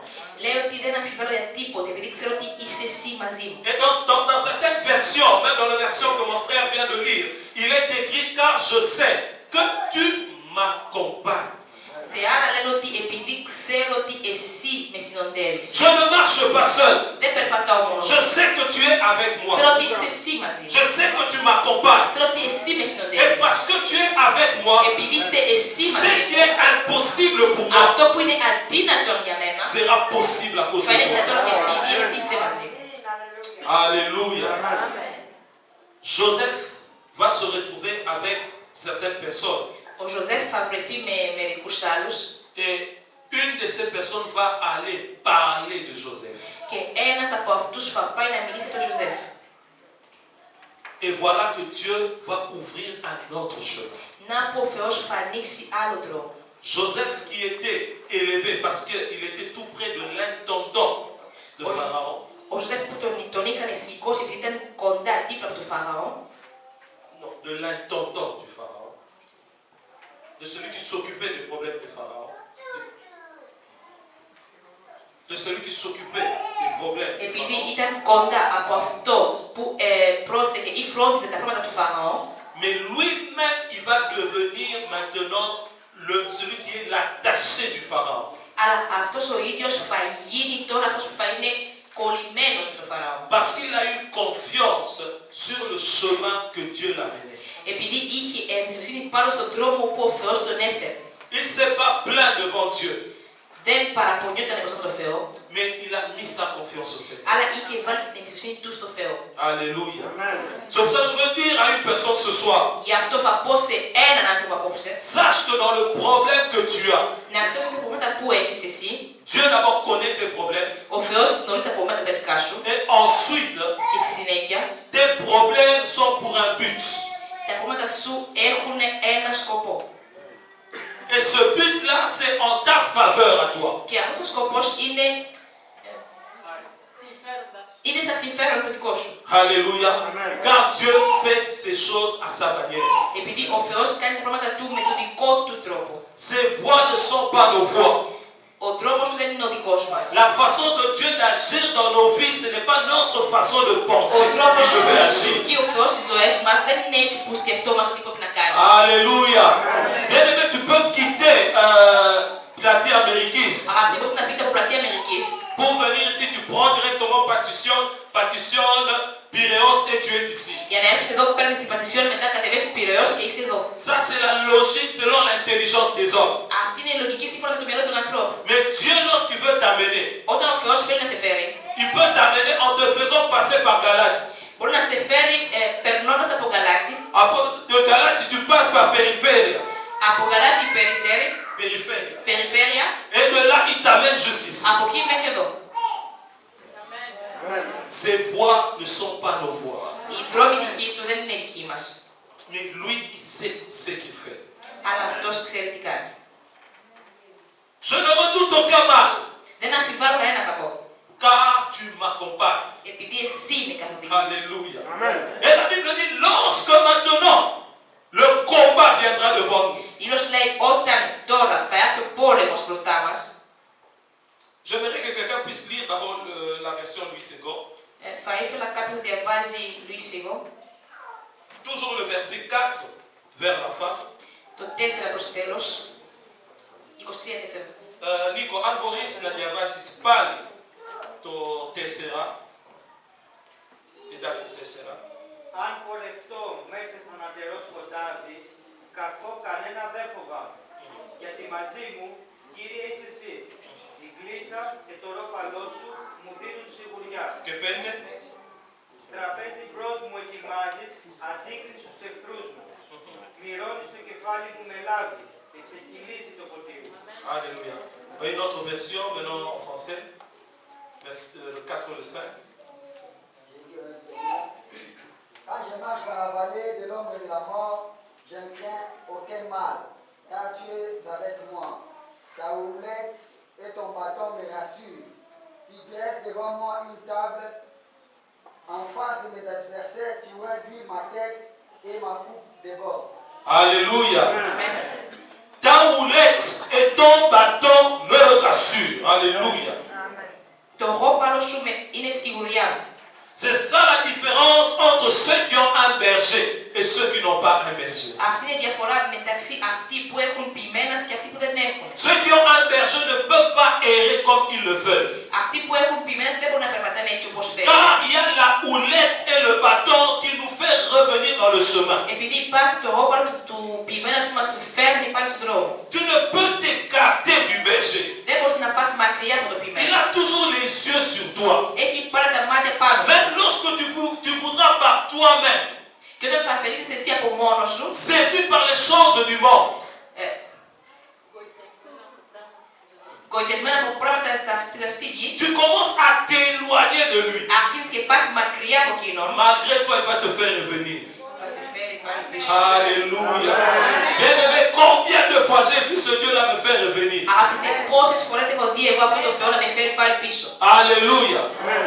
Λέει ότι δεν αμφιβάλλω για τίποτε, επειδή ξέρω ότι είσαι εσύ μαζί μου. Et donc, dans certaines versions, même dans la version que mon frère vient de lire, il est écrit, car je sais que tu m'accompagnes. Σε άλλα λένε ότι επειδή ξέρω ότι εσύ με συνοδεύεις. Je ne marche pas seul. Δεν περπατάω μόνος. Je sais que tu es avec moi. Ξέρω ότι είσαι εσύ μαζί μου. Je sais que tu m'accompagnes. Ξέρω ότι εσύ με Et συνοδεύεις. parce que tu es avec moi, Επειδή είσαι εσύ ce μαζί qui μου, est impossible pour moi αυτό που είναι αδύνατον για μένα, sera possible à cause θα de είναι toi. δυνατόν επειδή εσύ είσαι μαζί μου. Alléluia. Joseph va se retrouver avec certaines personnes. Ο Ζωζέφ θα βρεθεί με μερικούς άλλους Et une de ces personnes va aller parler de Joseph. και ένας από αυτούς θα πάει να μιλήσει τον Ζωζέφ. Et voilà que Dieu va ouvrir un autre chemin. Να που ο Θεός θα ανοίξει άλλο τρόπο. Joseph qui était élevé parce qu'il était tout près de l'intendant de Pharaon. Ο Ζωζέφ που τον είχαν σηκώσει επειδή ήταν κοντά δίπλα από τον Φαραώ, Non, de l'intendant du Pharaon. De celui qui s'occupait des problèmes du Pharaon. De celui qui s'occupait des problèmes du επειδή Pharaon. ήταν κοντά από αυτός που πρόσεχε ή φρόντιζε τα πράγματα του Φαραώ, Mais lui-même, il va devenir maintenant celui qui est l'attaché du Pharaon. αλλά αυτός ο ίδιος θα γίνει τώρα αυτός που θα είναι κολλημένος με τον Φαραώ. Parce qu'il a eu confiance sur le chemin que Dieu l'a mené. Επειδή είχε εμπιστοσύνη πάνω στον δρόμο που ο Θεός τον έφερε. Il ne s'est pas plaint devant Dieu, Δεν παραπονιόταν μπροστά από τον Θεό, mais il a mis sa confiance au Seigneur. αλλά είχε βάλει την εμπιστοσύνη του στο Θεό. Alléluia. C'est pour ça que je veux dire à une personne ce soir, Γι' αυτό θα πω σε έναν άνθρωπο απόψε, sache que dans le problème que tu as, να ξέρεις τα προβλήματα που έχεις εσύ, Dieu d'abord connaît tes problèmes ο Θεός γνωρίζει τα προβλήματα τα δικά σου et ensuite, και στη συνέχεια tes problèmes sont pour un but. τα προβλήματα σου έχουν ένα σκοπό. Et ce but-là, c'est en ta faveur à toi. Και αυτός ο σκοπός είναι στα συμφέρον το δικό σου. Alléluia. Car Dieu fait ces choses à sa manière. Επειδή ο Θεός κάνει τα πράγματα του με τον δικό του τρόπο. Ses voies ne sont pas nos voies. Ο δρόμος του δεν είναι ο δικός μας. La façon de Dieu d'agir dans nos vies, ce n'est pas notre façon de Ο penser τρόπος que je που vais agir. λειτουργεί ο Θεός στις ζωές μας δεν είναι έτσι που σκεφτόμαστε τι πρέπει να κάνουμε. Alléluia. Bien-aimé, tu peux quitter Platy Américis Αυτή μπορείς να φύγεις από πλατεία Αμερικής pour venir ici. Tu prends directement Patitionne, Pyréos et tu es ici. για να έρθεις εδώ που παίρνεις την Πατησιόν, μετά κατεβαίνεις Πειραιώς και είσαι εδώ. Ça, c'est la logique selon l'intelligence des hommes. Αυτή είναι η λογική σύμφωνα με το μυαλό των ανθρώπων. Mais Dieu, lorsqu'il veut t'amener, Όταν ο Θεός θέλει να σε φέρει, il peut t'amener en te faisant passer par Galate. μπορεί να σε φέρει περνώντας από Γαλάτη, De Galate, tu passes par Périphérie. από Γαλάτη Περιστέρη, Périphérie. Περιφέρεια, Et de là, il t'amène jusqu'ici. από εκεί μέχρι εδώ. Ses voies ne sont pas nos voies. Οι δρόμοι δικοί του δεν είναι δικοί μας. Mais lui, il sait ce qu'il fait. Αλλά αυτός ξέρει τι κάνει. Je ne redoute aucun mal, Δεν αμφιβάλλω κανένα κακό. car tu m'accompagnes. Επειδή εσύ με καθοδηγείς. Alléluia. Et la Bible dit, lorsque maintenant, le combat viendra devant nous. Η Λόγος λέει όταν τώρα θα έρθει ο πόλεμος μπροστά μας. J'aimerais que quelqu'un puisse lire d'abord la version Louis II. Θα ήθελα κάποιος να διαβάζει Louis Sigo, Toujours le verset 4 vers la fin. το 4 προς το τέλος. 23-4. Νίκο, αν μπορείς να διαβάσεις πάλι το 4. Εντάχει 4. Αν πορευτώ μέσα στο θανατερό σκοτάδι, κακό κανένα δεν φοβάμαι. Γιατί μαζί μου, Κύριε, είσαι εσύ. Η γλίτσα και το ρόπαλό σου μου δίνουν σιγουριά. Και 5. Τραπέζι μπρος μου ετοιμάζεις, αντίκρις στους εχθρούς μου. Πληρώνεις το κεφάλι μου με λάδι και ξεκυλίζει το ποτήρι. Alléluia. Une autre version, maintenant en français. Le 4 et le 5. Quand je marche dans la vallée de l'ombre de la mort, je ne crains aucun mal, car tu es avec moi. Ta houlette et ton bâton me rassurent. Tu dresses devant moi une table en face de mes adversaires, tu réduis ma tête et ma coupe déborde. Alléluia. Amen. Ta houlette et ton bâton me rassurent. Alléluia. Το ρόπαλο σου είναι σιγουριά μου. C'est ça la différence entre ceux qui ont un berger et ceux qui n'ont pas un berger. Αυτή είναι η διαφορά μεταξύ αυτοί που έχουν ποιμένας και αυτοί που δεν έχουν. Ceux qui ont un berger ne peuvent pas errer comme ils le veulent. Αυτοί που έχουν ποιμένας δεν μπορούν να περπατάνε έτσι όπως θέλουν. Car il y a la houlette et le bâton qui nous fait revenir dans le chemin. Επειδή υπάρχει το ρόπαλο του ποιμένας που μας φέρνει πάλι στον δρόμο. Tu ne peux t'écarter du berger. Δεν μπορείς να πας μακριά από το ποιμένο. Il a toujours les yeux sur toi. Έχει πάρα τα μάτια πάνω σου. Même lorsque tu voudras par toi-même, Και όταν θα αφαιρήσεις εσύ από μόνος σου, séduit par les choses du monde, γοητευμένα από πράγματα στη αυτή γη, tu commences à t'éloigner de lui. αρχίζεις και πας μακριά από εκείνον, Malgré toi, il va te faire revenir. θα σε φέρει πάλι πίσω. Alléluia. Bien-aimé, combien de fois j'ai vu ce Dieu-là me faire revenir? Αγαπητέ, πόσες φορές έχω δει εγώ αυτό το Θεό να με φέρει πάλι πίσω. Alléluia.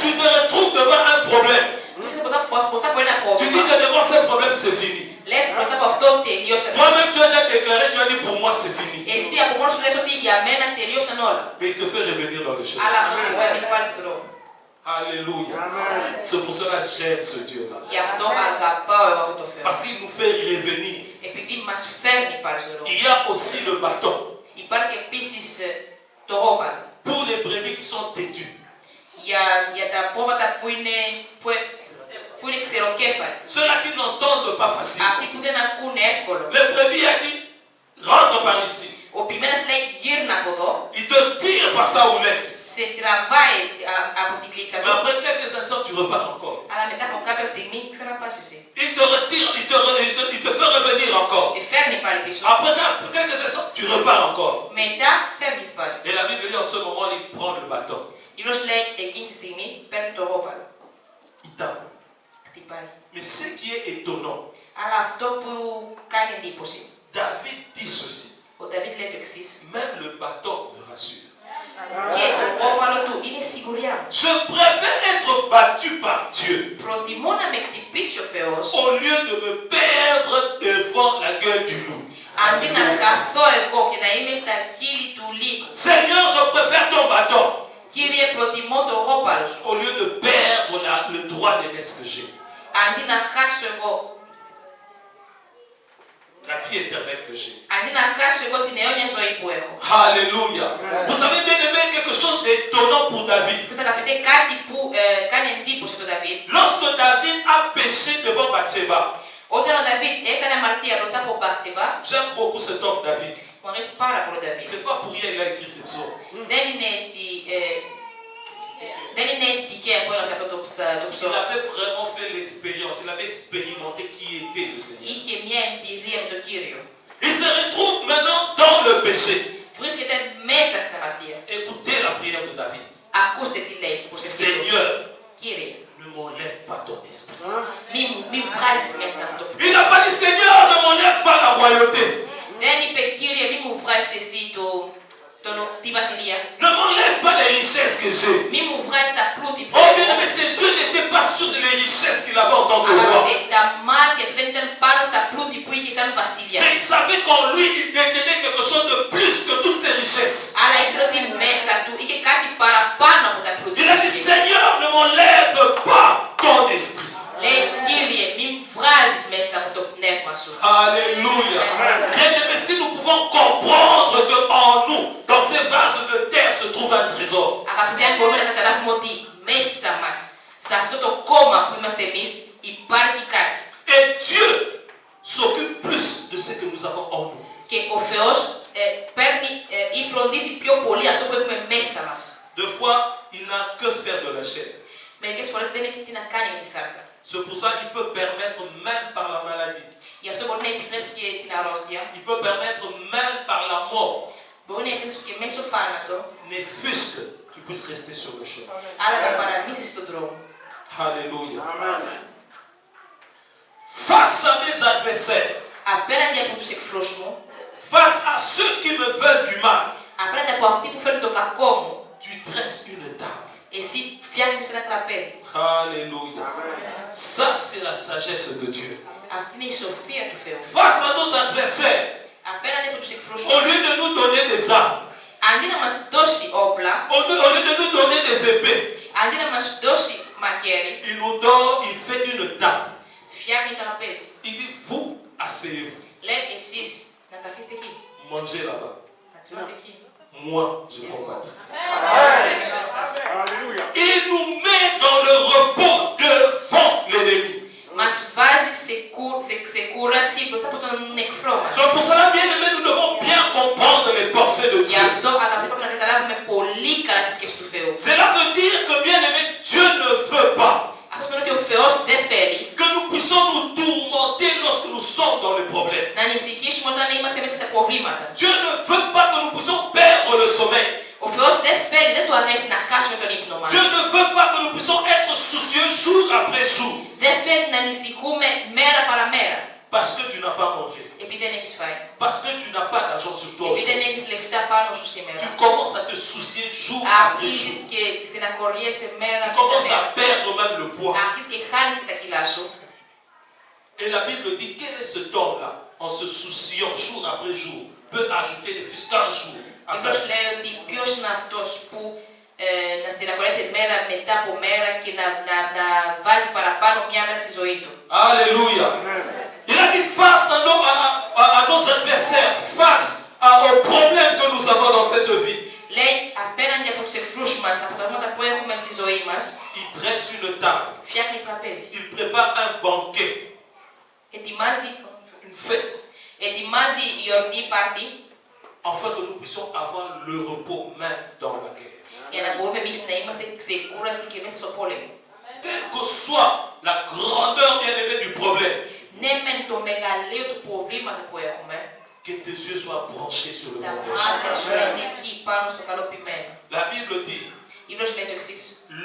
Tu te retrouves devant un problème. Είσαι μπροστά από ένα Tu dis πρόβλημα. que devant ce problème, c'est fini. Λες μπροστά από αυτό τελειώσαν. Toi-même, tu as déjà déclaré, tu as dit pour moi, c'est fini. Εσύ από μόνος σου λες ότι για μένα τελειώσαν όλα. Mais il te fait revenir dans le chemin. Αλλά αυτό σε φέρνει πάλι στον δρόμο. Alléluia. C'est pour cela que j'aime ce Dieu-là. Γι' αυτό αγαπάω εγώ αυτό το Θεό. Parce qu'il nous fait revenir. Επειδή μας φέρνει πάλι στον δρόμο. Il y a aussi le bâton Υπάρχει επίσης το ρόπαλο. pour les brebis qui sont têtues. Για τα πρόβατα που είναι ξεροκέφαλοι. Ceux-là qui n'entendent pas facilement. Αυτοί που δεν ακούνε εύκολο. Le brebis a dit, rentre par ici. Ο ποιμένας λέει γύρνα από εδώ. Il te tire par sa houlette. Σε τραβάει από την κλίτσα Mais του. après quelques instants, tu repars encore. Αλλά μετά από κάποια στιγμή ξαναπάς εσύ. Il te retire, il te fait revenir encore. Σε φέρνει πάλι πίσω. Après quelques instants, tu repars encore. Μετά φεύγεις πάλι. Et la Bible dit en ce moment, il prend le bâton. Η Λόγος λέει εκείνη τη στιγμή παίρνει το ρόπαλο. Il tape. Χτυπάει. Mais ce qui est étonnant, Αλλά αυτό που κάνει εντύπωση. David dit ceci. Ο Δαβίδ λέει το εξής. Même le bâton me rassure. Και το ρόπαλο του είναι σιγουριά μου. Je préfère être battu par Dieu Προτιμώ να με χτυπήσει ο Θεός au lieu de me perdre devant la gueule du loup. αντί να καθώ εγώ και να είμαι στα χείλη του λύκου. Seigneur, je préfère ton bâton Κύριε, προτιμώ το ρόπαλο σου. au lieu de perdre le droit d'aînesse que j'ai, Αντί να χάσω εγώ, la vie éternelle que j'ai. αντί να χάσω εγώ την αιώνια ζωή που έχω. Alléluia. Vous avez bien aimé quelque chose d'étonnant pour David. Σας αγαπητέ, κάτι που κάνει εντύπωση το Δαβίδ. Lorsque David a péché devant Bathsheba, Όταν ο Δαβίδ έκανε αμαρτία μπροστά από Μπαθσεβά, j'aime beaucoup cet homme David. μου αρέσει πάρα πολύ ο Δαβίδ. C'est pas pour rien qu'il a écrit ces psaumes. Δεν είναι έτσι τυχαία που έγραψε αυτό το Il ψώμα. avait vraiment fait l'expérience, il avait expérimenté qui était le Seigneur. Είχε μια εμπειρία με τον Κύριο. Il se retrouve maintenant dans le péché. Βρίσκεται μέσα στην αμαρτία. Écoutez la prière de David. Ακούστε τι λέει στην προσευχή του. Seigneur, Κύριε, ne m'enlève pas ton esprit. Mi vrasi mesa mto. Il n'a pas dit, Seigneur, ne m'enlève pas la royauté. Deni pekiri mi vrasi sito tono tivasilia. Ne m'enlève pas les richesses que j'ai. Mi vrasi ta pluti. Oh bien aimé, ses yeux n'étaient pas sur les richesses qu'il avait en tant que roi. Mais il savait qu'en lui, il détenait quelque chose de plus que toutes ses richesses. Il a dit, Seigneur, ne m'enlève pas ton esprit. Alléluia. Bien aimé, si nous pouvons comprendre qu'en nous, dans ces vases de terre, se trouve un trésor. Et Dieu s'occupe plus de ce que nous avons en nous. Deux fois, il n'a que faire de la chair. C'est pour ça qu'il peut permettre même par la maladie. Il peut permettre même par la mort. Ne fût-ce que tu puisses rester sur le chemin. Alléluia. Face à mes adversaires, face à ceux qui me veulent du mal, tu dresses une table. Alléluia. Ça, c'est la sagesse de Dieu. Face à nos adversaires, au lieu de nous donner des armes, au lieu de nous donner des épées, il nous donne, il fait une table. Il dit, vous, asseyez-vous. Mangez là-bas. Moi, je combattrai. Il nous met dans le repos devant l'ennemi. C'est pour cela, bien aimé, nous devons bien comprendre les pensées de Dieu. Cela veut dire que, bien aimé, Dieu ne veut pas que nous puissions nous tourmenter lorsque nous sommes dans le problème. Dieu ne veut pas que nous puissions perdre le sommeil. Dieu ne veut pas que nous puissions être soucieux jour après jour. Parce que tu n'as pas mangé. Parce que tu n'as pas d'argent sur toi aujourd'hui. Tu commences à te soucier jour après jour. Tu commences à perdre même le poids. Et la Bible dit, quel est cet homme-là, en se souciant jour après jour, peut ajouter ne fût-ce qu'un jour à sa vie. Alléluia. Il a dit face à nos adversaires, face aux problèmes que nous avons dans cette vie. Il dresse une table. Il prépare un banquet. Une fête. Afin que nous puissions avoir le repos même dans la guerre. Quelle que soit la grandeur bien aimée du problème, que tes yeux soient branchés sur le bon péché. La Bible dit,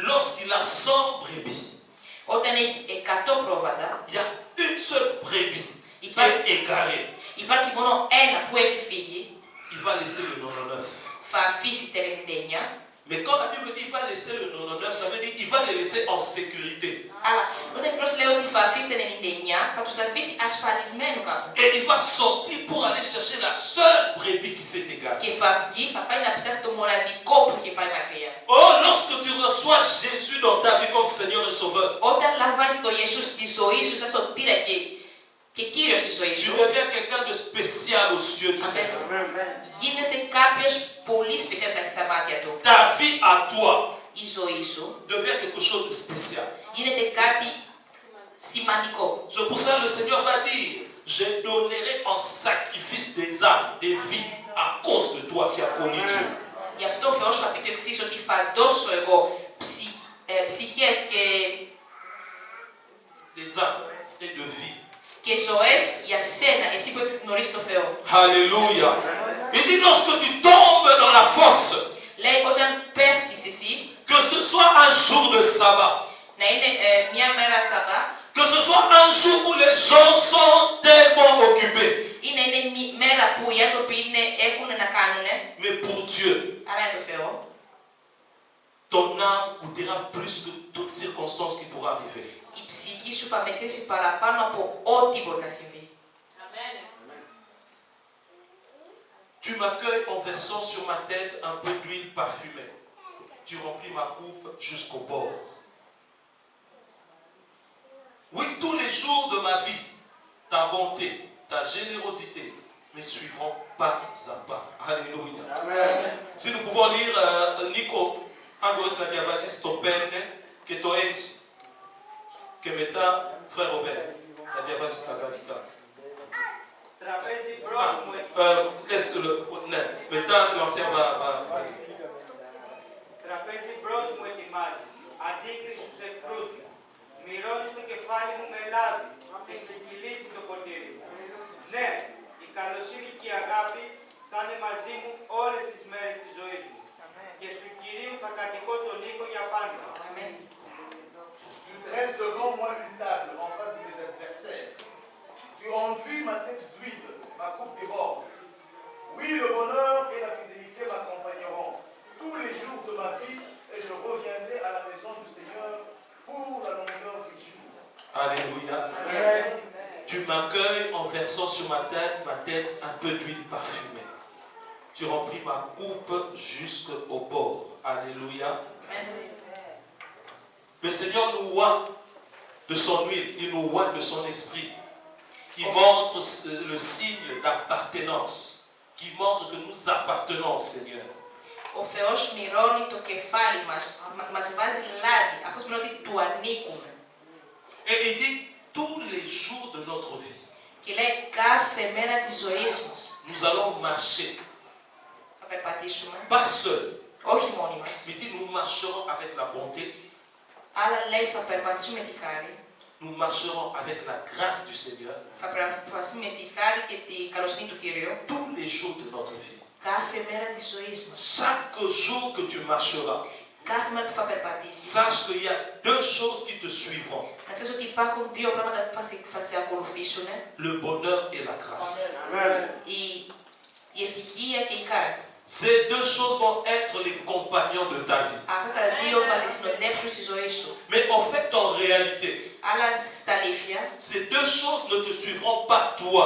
lorsqu'il a 100 brebis, il y a une seule brebis qui est égarée. Il va laisser le 99. Mais quand la Bible dit qu'il va laisser le 99, ça veut dire qu'il va les laisser en sécurité. Et il va sortir pour aller chercher la seule brebis qui s'est égarée. Oh, lorsque tu reçois Jésus dans ta vie comme Seigneur et Sauveur, tu deviens quelqu'un de spécial aux yeux du Seigneur. Ta vie à toi devient quelque chose de spécial. C'est pour ça que le Seigneur va dire, je donnerai en sacrifice des âmes, des vies, à cause de toi qui as connu Dieu. Des âmes et de vie. Alléluia. Il dit, lorsque tu tombes dans la fosse, que ce soit un jour de sabbat, Na είναι μια μέρα Σαββά. Que ce soit un jour où les gens sont tellement occupés. Είναι μέρα που οι άνθρωποι έχουν να κάνουν. Mais pour Dieu, Αλλά για το Θεό. ton âme coûtera plus que toute circonstance qui pourra arriver. Η ψυχή σου θα μετρήσει παραπάνω από ό,τι μπορεί να συμβεί. Tu m'accueilles en versant sur ma tête un peu d'huile parfumée. Tu remplis ma coupe jusqu'au bord. Oui, tous les jours de ma vie, ta bonté, ta générosité me suivront pas à pas. Alléluia. Amen. Si nous pouvons lire Nico, Angoris la diavasis, ton père, que ton ex, que meta frère Robert, la diavasis la gavika. Τραπέζι μπρος μου. Laisse-le, μετά l'ancien va. Τραπέζι μπρος μου ετοιμάζεις. Αντίκριση στους εχθρούς μου. Μυρώνεις το κεφάλι μου με λάδι. Εξεκυλίζει το ποτήρι μου. Ναι, η καλοσύνη και η αγάπη θα είναι μαζί μου όλες τις μέρες της ζωής μου. Και σου Κυρίου θα κατοικώ τον οίκο για πάντα. Tu dresses devant moi une table en face de mes adversaires. Tu enduis ma tête d'huile, ma coupe déborde. Oui, le bonheur et la fidélité m'accompagneront tous les jours de ma vie et je reviendrai à la maison du Seigneur pour la longueur des jours. Alléluia. Amen. Tu m'accueilles en versant sur ma tête un peu d'huile parfumée. Tu remplis ma coupe jusqu'au bord. Alléluia. Le Seigneur nous oint de son huile, il nous oint de son esprit, qui montre le signe d'appartenance, qui montre que nous appartenons au Seigneur. Ο Θεός μυρώνει το κεφάλι μας βάζει λάδι, αφού σημαίνει ότι του ανήκουμε. Et il dit tous les jours de notre vie, Και λέει κάθε μέρα της ζωής μας nous allons marcher, θα περπατήσουμε, pas seuls, όχι μόνοι μας, mais il dit nous marcherons avec la bonté, αλλά λέει θα περπατήσουμε με τη χάρη, nous marcherons avec la grâce du Seigneur θα περπατήσουμε με τη χάρη και τη καλοσύνη του Κυρίου tous les jours de notre vie. κάθε μέρα της ζωής μας. Chaque jour que tu marcheras, Κάθε μέρα που θα περπατήσεις, sache qu'il y a deux choses qui te suivront, να ξέρεις ότι υπάρχουν δύο πράγματα που θα σε ακολουθήσουν, le bonheur et la grâce. η ευτυχία και η χάρη. Ces deux choses vont être les compagnons de ta vie. Αυτά τα δύο θα σε συνοδέψουν στη ζωή σου. Mais en fait, en réalité, Αλλά στα αλήθεια, ces deux choses ne te suivront pas toi,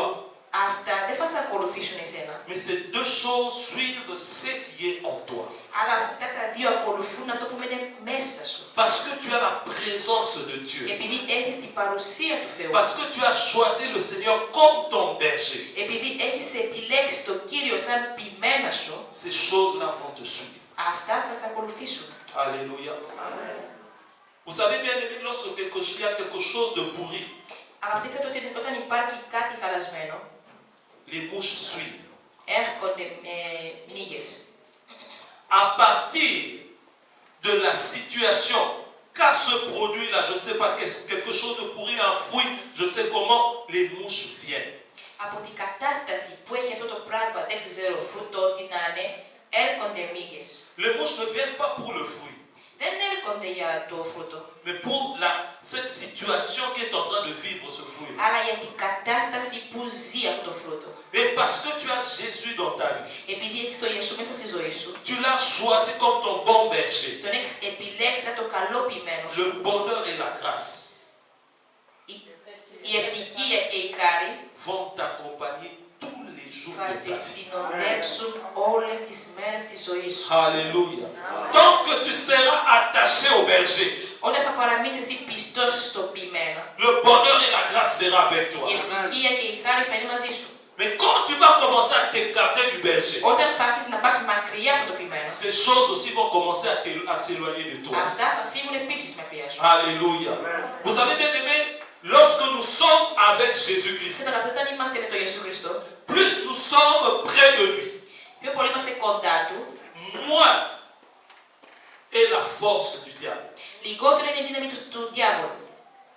αυτά δεν θα σε ακολουθήσουν εσένα. mais ces deux choses suivent ce qui est en toi. Αλλά αυτά τα δύο ακολουθούν αυτό που μένει μέσα σου. Parce que tu as la présence de Dieu. Επειδή έχεις την παρουσία του Θεού. Parce que tu as choisi le Seigneur comme ton berger. Επειδή έχεις επιλέξει τον Κύριο σαν ποιμένα σου. Ces choses-là vont te suivre. Αυτά θα σε ακολουθήσουν. Alléluia. Vous savez bien aimé, lorsque il y a quelque chose de pourri, Αγαπητοί, ξέρετε ότι όταν υπάρχει κάτι χαλασμένο, les mouches suivent. έρχονται μύγες. À partir de la situation qu'a ce produit-là, je ne sais pas, quelque chose de pourri, un fruit, je ne sais comment, les mouches viennent. Από την κατάσταση που έχει αυτό το πράγμα, δεν ξέρω, φρούτο, τι να είναι, έρχονται μύγες. Les mouches ne viennent pas pour le fruit, Δεν έρχονται για το φρούτο, mais pour cette situation qui est en train de vivre ce fruit. αλλά για την κατάσταση που ζει αυτό το φρούτο. Et parce que tu as Jésus dans ta vie, Επειδή έχεις το Ιησού μέσα στη ζωή σου, tu l'as choisi comme ton bon berger. τον έχεις επιλέξει σαν το καλό ποιημένο σου. Le bonheur et la grâce Η ευτυχία και η χάρη vont t'accompagner tous les jours θα de σε ta vie. συνοδέψουν όλες τις μέρες της ζωής σου. Alléluia. Tant que tu seras attaché au berger, Όταν θα παραμείνεις εσύ πιστός στο ποιημένο, le bonheur et la grâce sera avec toi. η ευτυχία και η χάρη θα είναι μαζί σου. Mais quand tu vas commencer à t'écarter du berger, Όταν θα άρχισεις να πας μακριά από το ποιημένο, ces choses aussi vont commencer à s'éloigner de toi. αυτά θα φύγουν επίσης μακριά σου. Alléluia. Vous savez bien aimé, lorsque nous sommes avec Jésus-Christ, Ξέρετε, όταν είμαστε με τον Ιησού Χριστό, plus nous sommes près de lui, πιο πολύ είμαστε κοντά του, moins est la force du diable. λιγότερο είναι η δύναμη του διάβολου.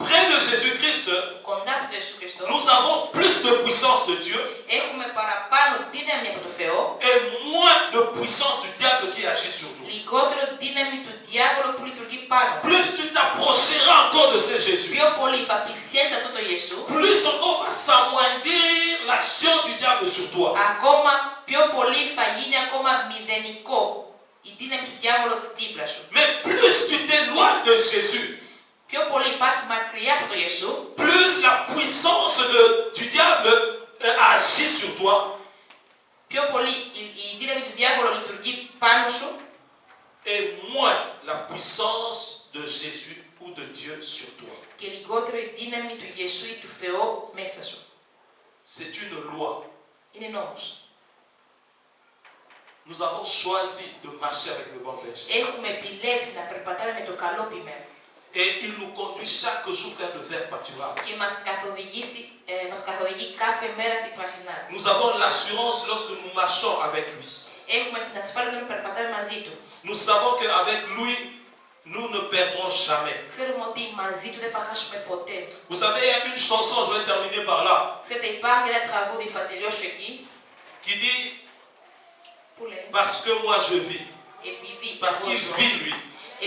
Près de Jésus-Christ, Κοντά από τον Ιησού Χριστό, nous avons plus de puissance de Dieu έχουμε παραπάνω δύναμη από το Θεό, et moins de puissance du diable qui agit sur nous. λιγότερο δύναμη του diavolo puliturgi pano. plus tu t'approcheras encore de ce Jésus, Pio poli fa plicenza toto Yesu. plus encore va s'amoindrir l'action du diable sur toi. Akoma pio poli fa yini akoma mideniko. Idina tu diavolo diplaso. Mais plus tu t'éloignes de Jésus, Pio poli pas makria toto Yesu. plus la puissance du diable agit sur toi. Pio poli idina tu diavolo liturgi panoso. Et moins la puissance de Jésus ou de Dieu sur toi. Que ligotre dinami tu Yesu tu feo mesaso. C'est une loi. Ine nomos. Nous avons choisi de marcher avec le bon berger. Έχουμε επιλέξει να περπατάμε με το καλό ποιμένο. Et il nous conduit chaque jour vers le vert pâturage. Και μας καθοδηγεί κάθε μέρα στην πρασινάδα. Nous avons l'assurance lorsque nous marchons avec lui. Έχουμε την ασφάλεια όταν περπατάμε μαζί του. Nous savons qu'avec lui, nous ne perdrons jamais. Ξέρουμε ότι μαζί του δεν θα χάσουμε ποτέ. Vous savez, il y a une chanson, je vais terminer par là, Ξέρετε, υπάρχει ένα τραγούδι, θα τελειώσω εκεί, qui dit που λέει parce que moi je vis, parce qu'il εγώ ζω, vit lui.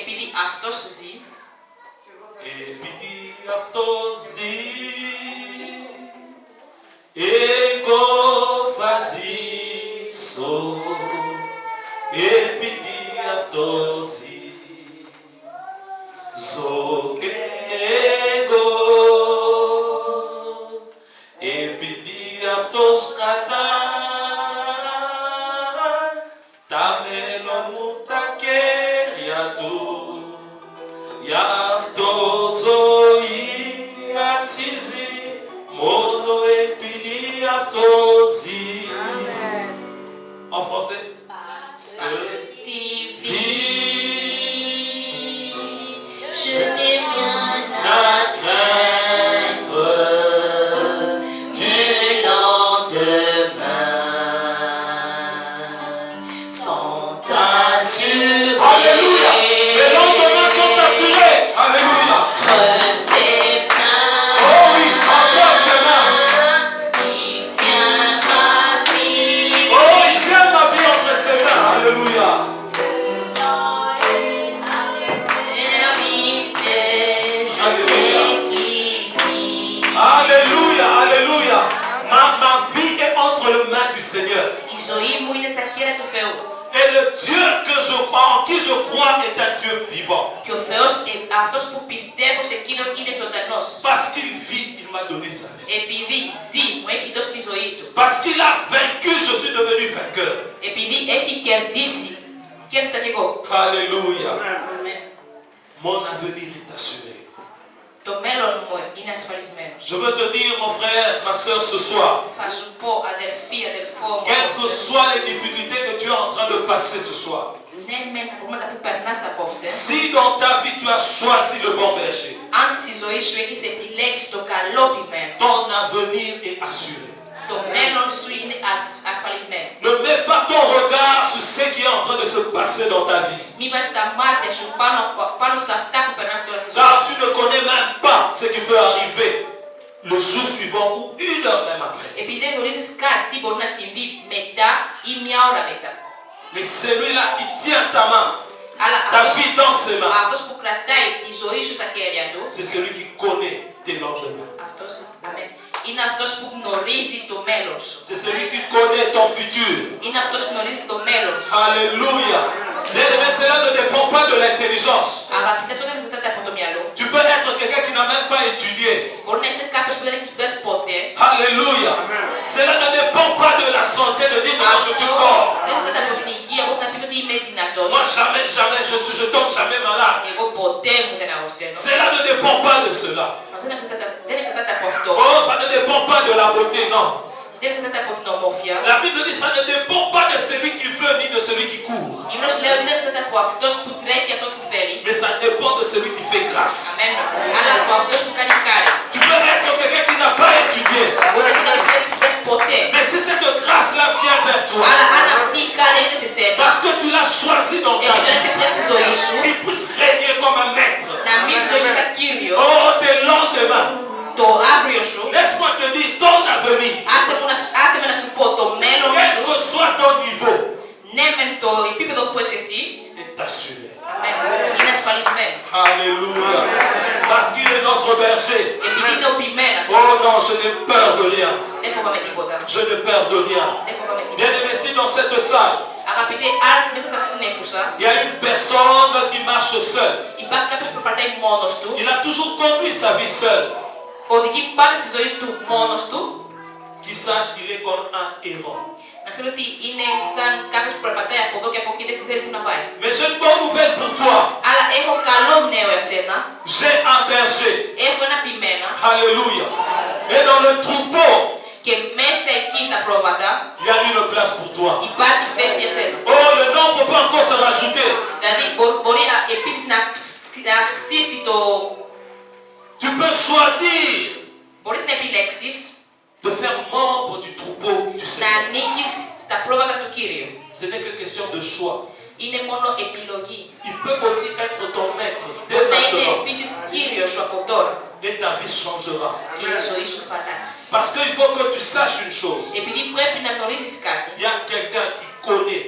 επειδή αυτός ζει, Επειδή αυτός ζει, εγώ θα ζήσω. Επειδή αυτός ζει, ζω και εγώ. Επειδή αυτός κρατάει τα μέλλον μου τα κέρια του. Γι' αυτό ζωή αξίζει, μόνο επειδή αυτό ζει. En français? parce qu'il vit, je n'ai rien à craindre du lendemain, sont assurés. Alléluia! Les lendemains sont assurés. Alléluia! Entre ses mains, Oh oui, entre ses mains. il tient ma vie. Oh, il tient ma vie entre ses mains. Alléluia! Vérité, je sais qu'il vit. Alléluia! Alléluia! Ma vie est entre les mains du Seigneur. Η ζωή μου είναι στα χέρια του Θεού. Et le Dieu en qui je crois est un Dieu vivant. Και ο Θεός, αυτός που πιστεύω σε εκείνον, είναι ζωντανός. Parce qu'il vit, il m'a donné sa vie. Επειδή ζει, μου έχει δώσει τη ζωή του. Parce qu'il a vaincu, je suis devenu vainqueur. Επειδή έχει κερδίσει, κέρδισα κι εγώ. Alléluia. Αμέν. Mon avenir est assuré. Το μέλλον μου είναι ασφαλισμένο. Je veux te dire, mon frère, ma soeur, ce soir, Θα σου πω, αδελφοί, αδελφό μου, quelles que απόψε, soient les difficultés que tu es en train de passer ce soir, ναι, μεν τα προβλήματα που περνάς απόψε, si dans ta vie tu as choisi le bon berger, αν στη ζωή σου έχεις επιλέξει το καλό ποιμένο, ton avenir est assuré. το μέλλον σου είναι ασφαλισμένο. Ne mets pas ton regard sur ce qui est en train de se passer dans ta vie. Μην βάζεις τα μάτια σου πάνω σε αυτά που περνάς τώρα στη ζωή Car σου. tu ne connais même pas ce qui peut arriver le jour suivant ou une heure même après. Επειδή δεν γνωρίζεις καν τι μπορεί να συμβεί μετά ή μια ώρα μετά. Mais celui-là qui tient ta main, Αλλά ta vie dans ses mains, αυτός που κρατάει τη ζωή σου στα χέρια του, c'est celui qui connaît tes lendemains. αυτός, αμέν, είναι αυτός που γνωρίζει το μέλλον σου. C'est celui qui connaît ton futur. Είναι αυτός που γνωρίζει το μέλλον σου. Alléluia. Mais cela ne dépend pas de l'intelligence. Αγαπητέ, αυτό δεν εξαρτάται από το μυαλό. Tu peux être quelqu'un qui n'a même pas étudié. Μπορεί να είσαι κάποιος που δεν έχει σπουδάσει ποτέ. Alléluia. Cela ne dépend pas de la santé de dire que moi je suis fort. Δεν εξαρτάται από την υγεία, όπως να πεις ότι είμαι δυνατός. Moi jamais, je tombe jamais malade. Εγώ ποτέ μου δεν αρρωσταίνω. Cela ne dépend pas de cela. Μα δεν εξαρτάται από αυτό. Oh, ça ne dépend pas de la beauté, non. Δεν εξαρτάται από την ομορφιά. La Bible dit ça ne dépend pas de celui qui veut ni de celui qui court. Η Βίβλος λέει ότι δεν εξαρτάται από αυτός που τρέχει, αυτός που θέλει. Mais ça dépend de celui qui fait grâce. Αμέν. Αλλά από αυτός που κάνει χάρη. Tu peux être quelqu'un qui n'a pas étudié. Μπορεί να είσαι κάποιος που δεν έχει σπουδάσει ποτέ. Mais si cette grâce-là vient vers toi, Αλλά αν αυτή η χάρη έρχεται σε σένα, parce que tu l'as choisi dans ta επειδή δεν vie, έχει πλέον στη ζωή σου, qu'il puisse régner comme un maître. να μείνει στη ζωή σου σαν Κύριο, Oh, tes lendemains. το αύριο σου, Laisse-moi te dire, ton avenir, άσε με να σου πω, το μέλλον quel σου, que soit ton niveau, ναι μεν το επίπεδο που έχεις εσύ, est assuré. αμέν, Alléluia. Parce qu'il est notre berger. Επειδή είναι ο ποιμένας Oh μας, non, je n'ai peur de rien. δεν φοβάμαι τίποτα. Je n'ai peur de rien. Δεν φοβάμαι τίποτα. Bien aimé, si dans cette salle, Αγαπητοί, αν μέσα σε αυτήν την αίθουσα il y a une personne qui marche seule. υπάρχει κάποιος που περπατάει μόνος του, Il a toujours conduit sa vie seul. οδηγεί πάντα τη ζωή του μόνος του, Qu'il sache qu'il est comme un héros. να ξέρει ότι είναι σαν κάποιος που περπατάει από εδώ και από εκεί, δεν ξέρει πού να πάει. Mais j'ai une bonne nouvelle pour toi. Αλλά έχω καλό νέο για σένα. J'ai un berger. Έχω ένα ποιμένα Alléluia. Et dans le troupeau, και μέσα εκεί στα πρόβατα il y a une place pour toi. υπάρχει θέση για σένα. Oh, le nom ne peut pas encore se rajouter. Δηλαδή μπορεί επίσης να αυξήσει το... Tu peux choisir Μπορείς να επιλέξεις de faire membre du troupeau du να Seigneur. ανήκεις στα πρόβατα του Κύριου. Ce n'est que question de choix. Είναι μόνο επιλογή. Il peut aussi être ton maître dès Μπορεί να είναι maintenant. επίσης Κύριος σου από τώρα Et ta vie changera. και η ζωή σου θα αλλάξει. Parce qu'il faut que tu saches une chose. Επειδή πρέπει να γνωρίζεις κάτι, Il y a quelqu'un qui connaît.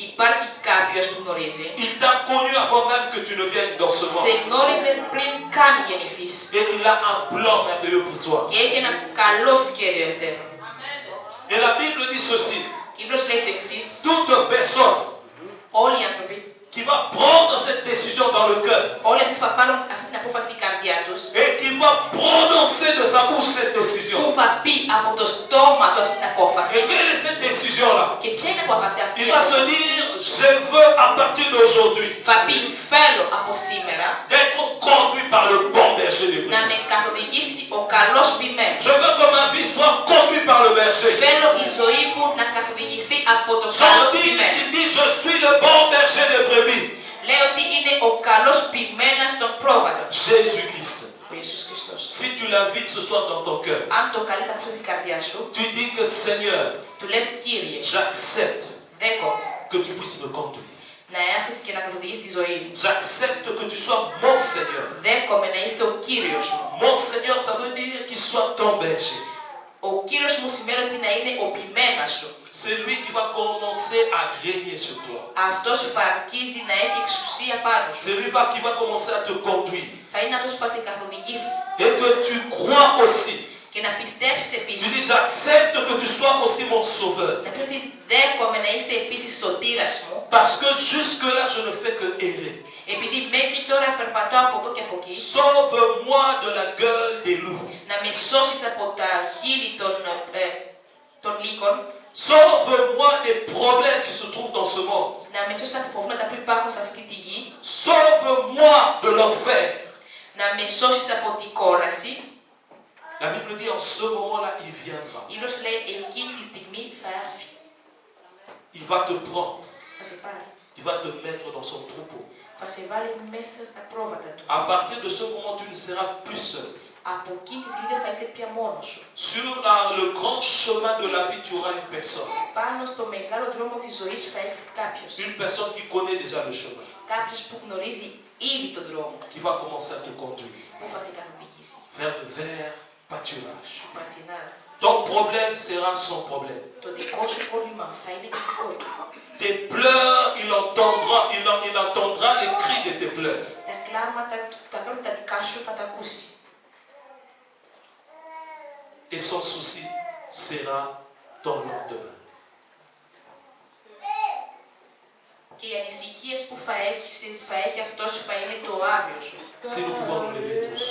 υπάρχει κάποιος που γνωρίζει. Il t'a connu avant même que tu ne viennes dans ce Σε monde. γνώριζε πριν καν γεννηθείς Et il a un plan merveilleux pour toi. και έχει ένα καλό σχέδιο για εσένα. Et la Bible dit ceci. Και η Βίβλος λέει το εξής: Toute personne όλοι οι άνθρωποι, qui va prendre cette décision dans le cœur όλοι αυτοί που θα πάρουν αυτή την απόφαση στην καρδιά τους, et qui va prononcer de sa bouche cette décision. που θα πει από το στόμα του αυτή την απόφαση. Et quelle est cette décision-là? Και ποια είναι από αυτή Il η va se απόφαση? dire, je veux à partir d'aujourd'hui Θα πει: θέλω από σήμερα d'être conduit par le bon berger des να brebis. με καθοδηγήσει ο καλός ποιμένος. Je veux que ma vie soit conduite par le berger. Θέλω η ζωή μου να καθοδηγηθεί από το καλό Jean 10, ποιμένο. il dit, je suis le bon berger des brebis. Λέει ότι είναι ο καλός ποιμένας των πρόβατων. Jésus-Christ. Ο Ιησούς Χριστός. Si tu l'invites ce soir dans ton cœur, Αν το καλείς από στην καρδιά σου, tu dis que Seigneur, του λες: Κύριε, j'accepte δέκο que tu puisses me conduire. να έρθεις και να καθοδηγείς τη ζωή μου. J'accepte que tu sois mon Seigneur. Δέκομαι να είσαι ο Κύριος μου. Mon Seigneur, ça veut dire qu'il soit ton berger. Ο Κύριος μου σημαίνει ότι να είναι ο ποιμένας σου. C'est lui qui va commencer à régner sur toi. Αυτός που αρχίζει να έχει εξουσία πάνω σου. C'est lui qui va commencer à te conduire. Θα είναι αυτός που θα σε καθοδηγήσει. Et que tu crois aussi. Και να πιστέψεις Tu επίσης. dis, j'accepte que tu sois aussi mon sauveur. Να πει ότι δέχομαι να είσαι επίσης σωτήρας μου. Parce que jusque-là, je ne fais que errer. Επειδή μέχρι τώρα περπατώ από εδώ και από εκεί. Sauve-moi de la gueule des loups. Να με σώσεις από τα χείλη των λύκων. Sauve-moi des problèmes qui se trouvent dans ce monde. Να με σώσεις από προβλήματα που υπάρχουν σε αυτή τη γη. Sauve-moi de l'enfer. Να με σώσεις από την κόλαση. La Bible dit en ce moment-là, il viendra. Η Βίβλος λέει εκείνη τη στιγμή θα έρθει. Il va te prendre. Θα σε πάρει. Il va te mettre dans son troupeau. Θα σε βάλει μέσα στα πρόβατα του. À partir de ce moment, tu ne seras plus seul. Από εκείνη τη στιγμή δεν θα είσαι πια μόνος σου. Sur le grand chemin de la vie, tu auras une personne. Πάνω στο μεγάλο δρόμο της ζωής θα έχεις κάποιος. Une personne qui connaît déjà le chemin. Κάποιος που γνωρίζει ήδη τον δρόμο. Qui va commencer à te conduire Που θα σε καθοδηγήσει. vers le vert pâturage. Σου πρασινά. Ton problème sera son problème. Το δικό σου πρόβλημα θα είναι το δικό του. Tes pleurs, il entendra les cris de tes pleurs. Τα κλάματα, τα δικά σου θα τα ακούσει. Et son souci sera ton lendemain. Και οι ανησυχίες που θα έχει αυτός θα είναι το αύριο σου. Si nous pouvons nous lever tous.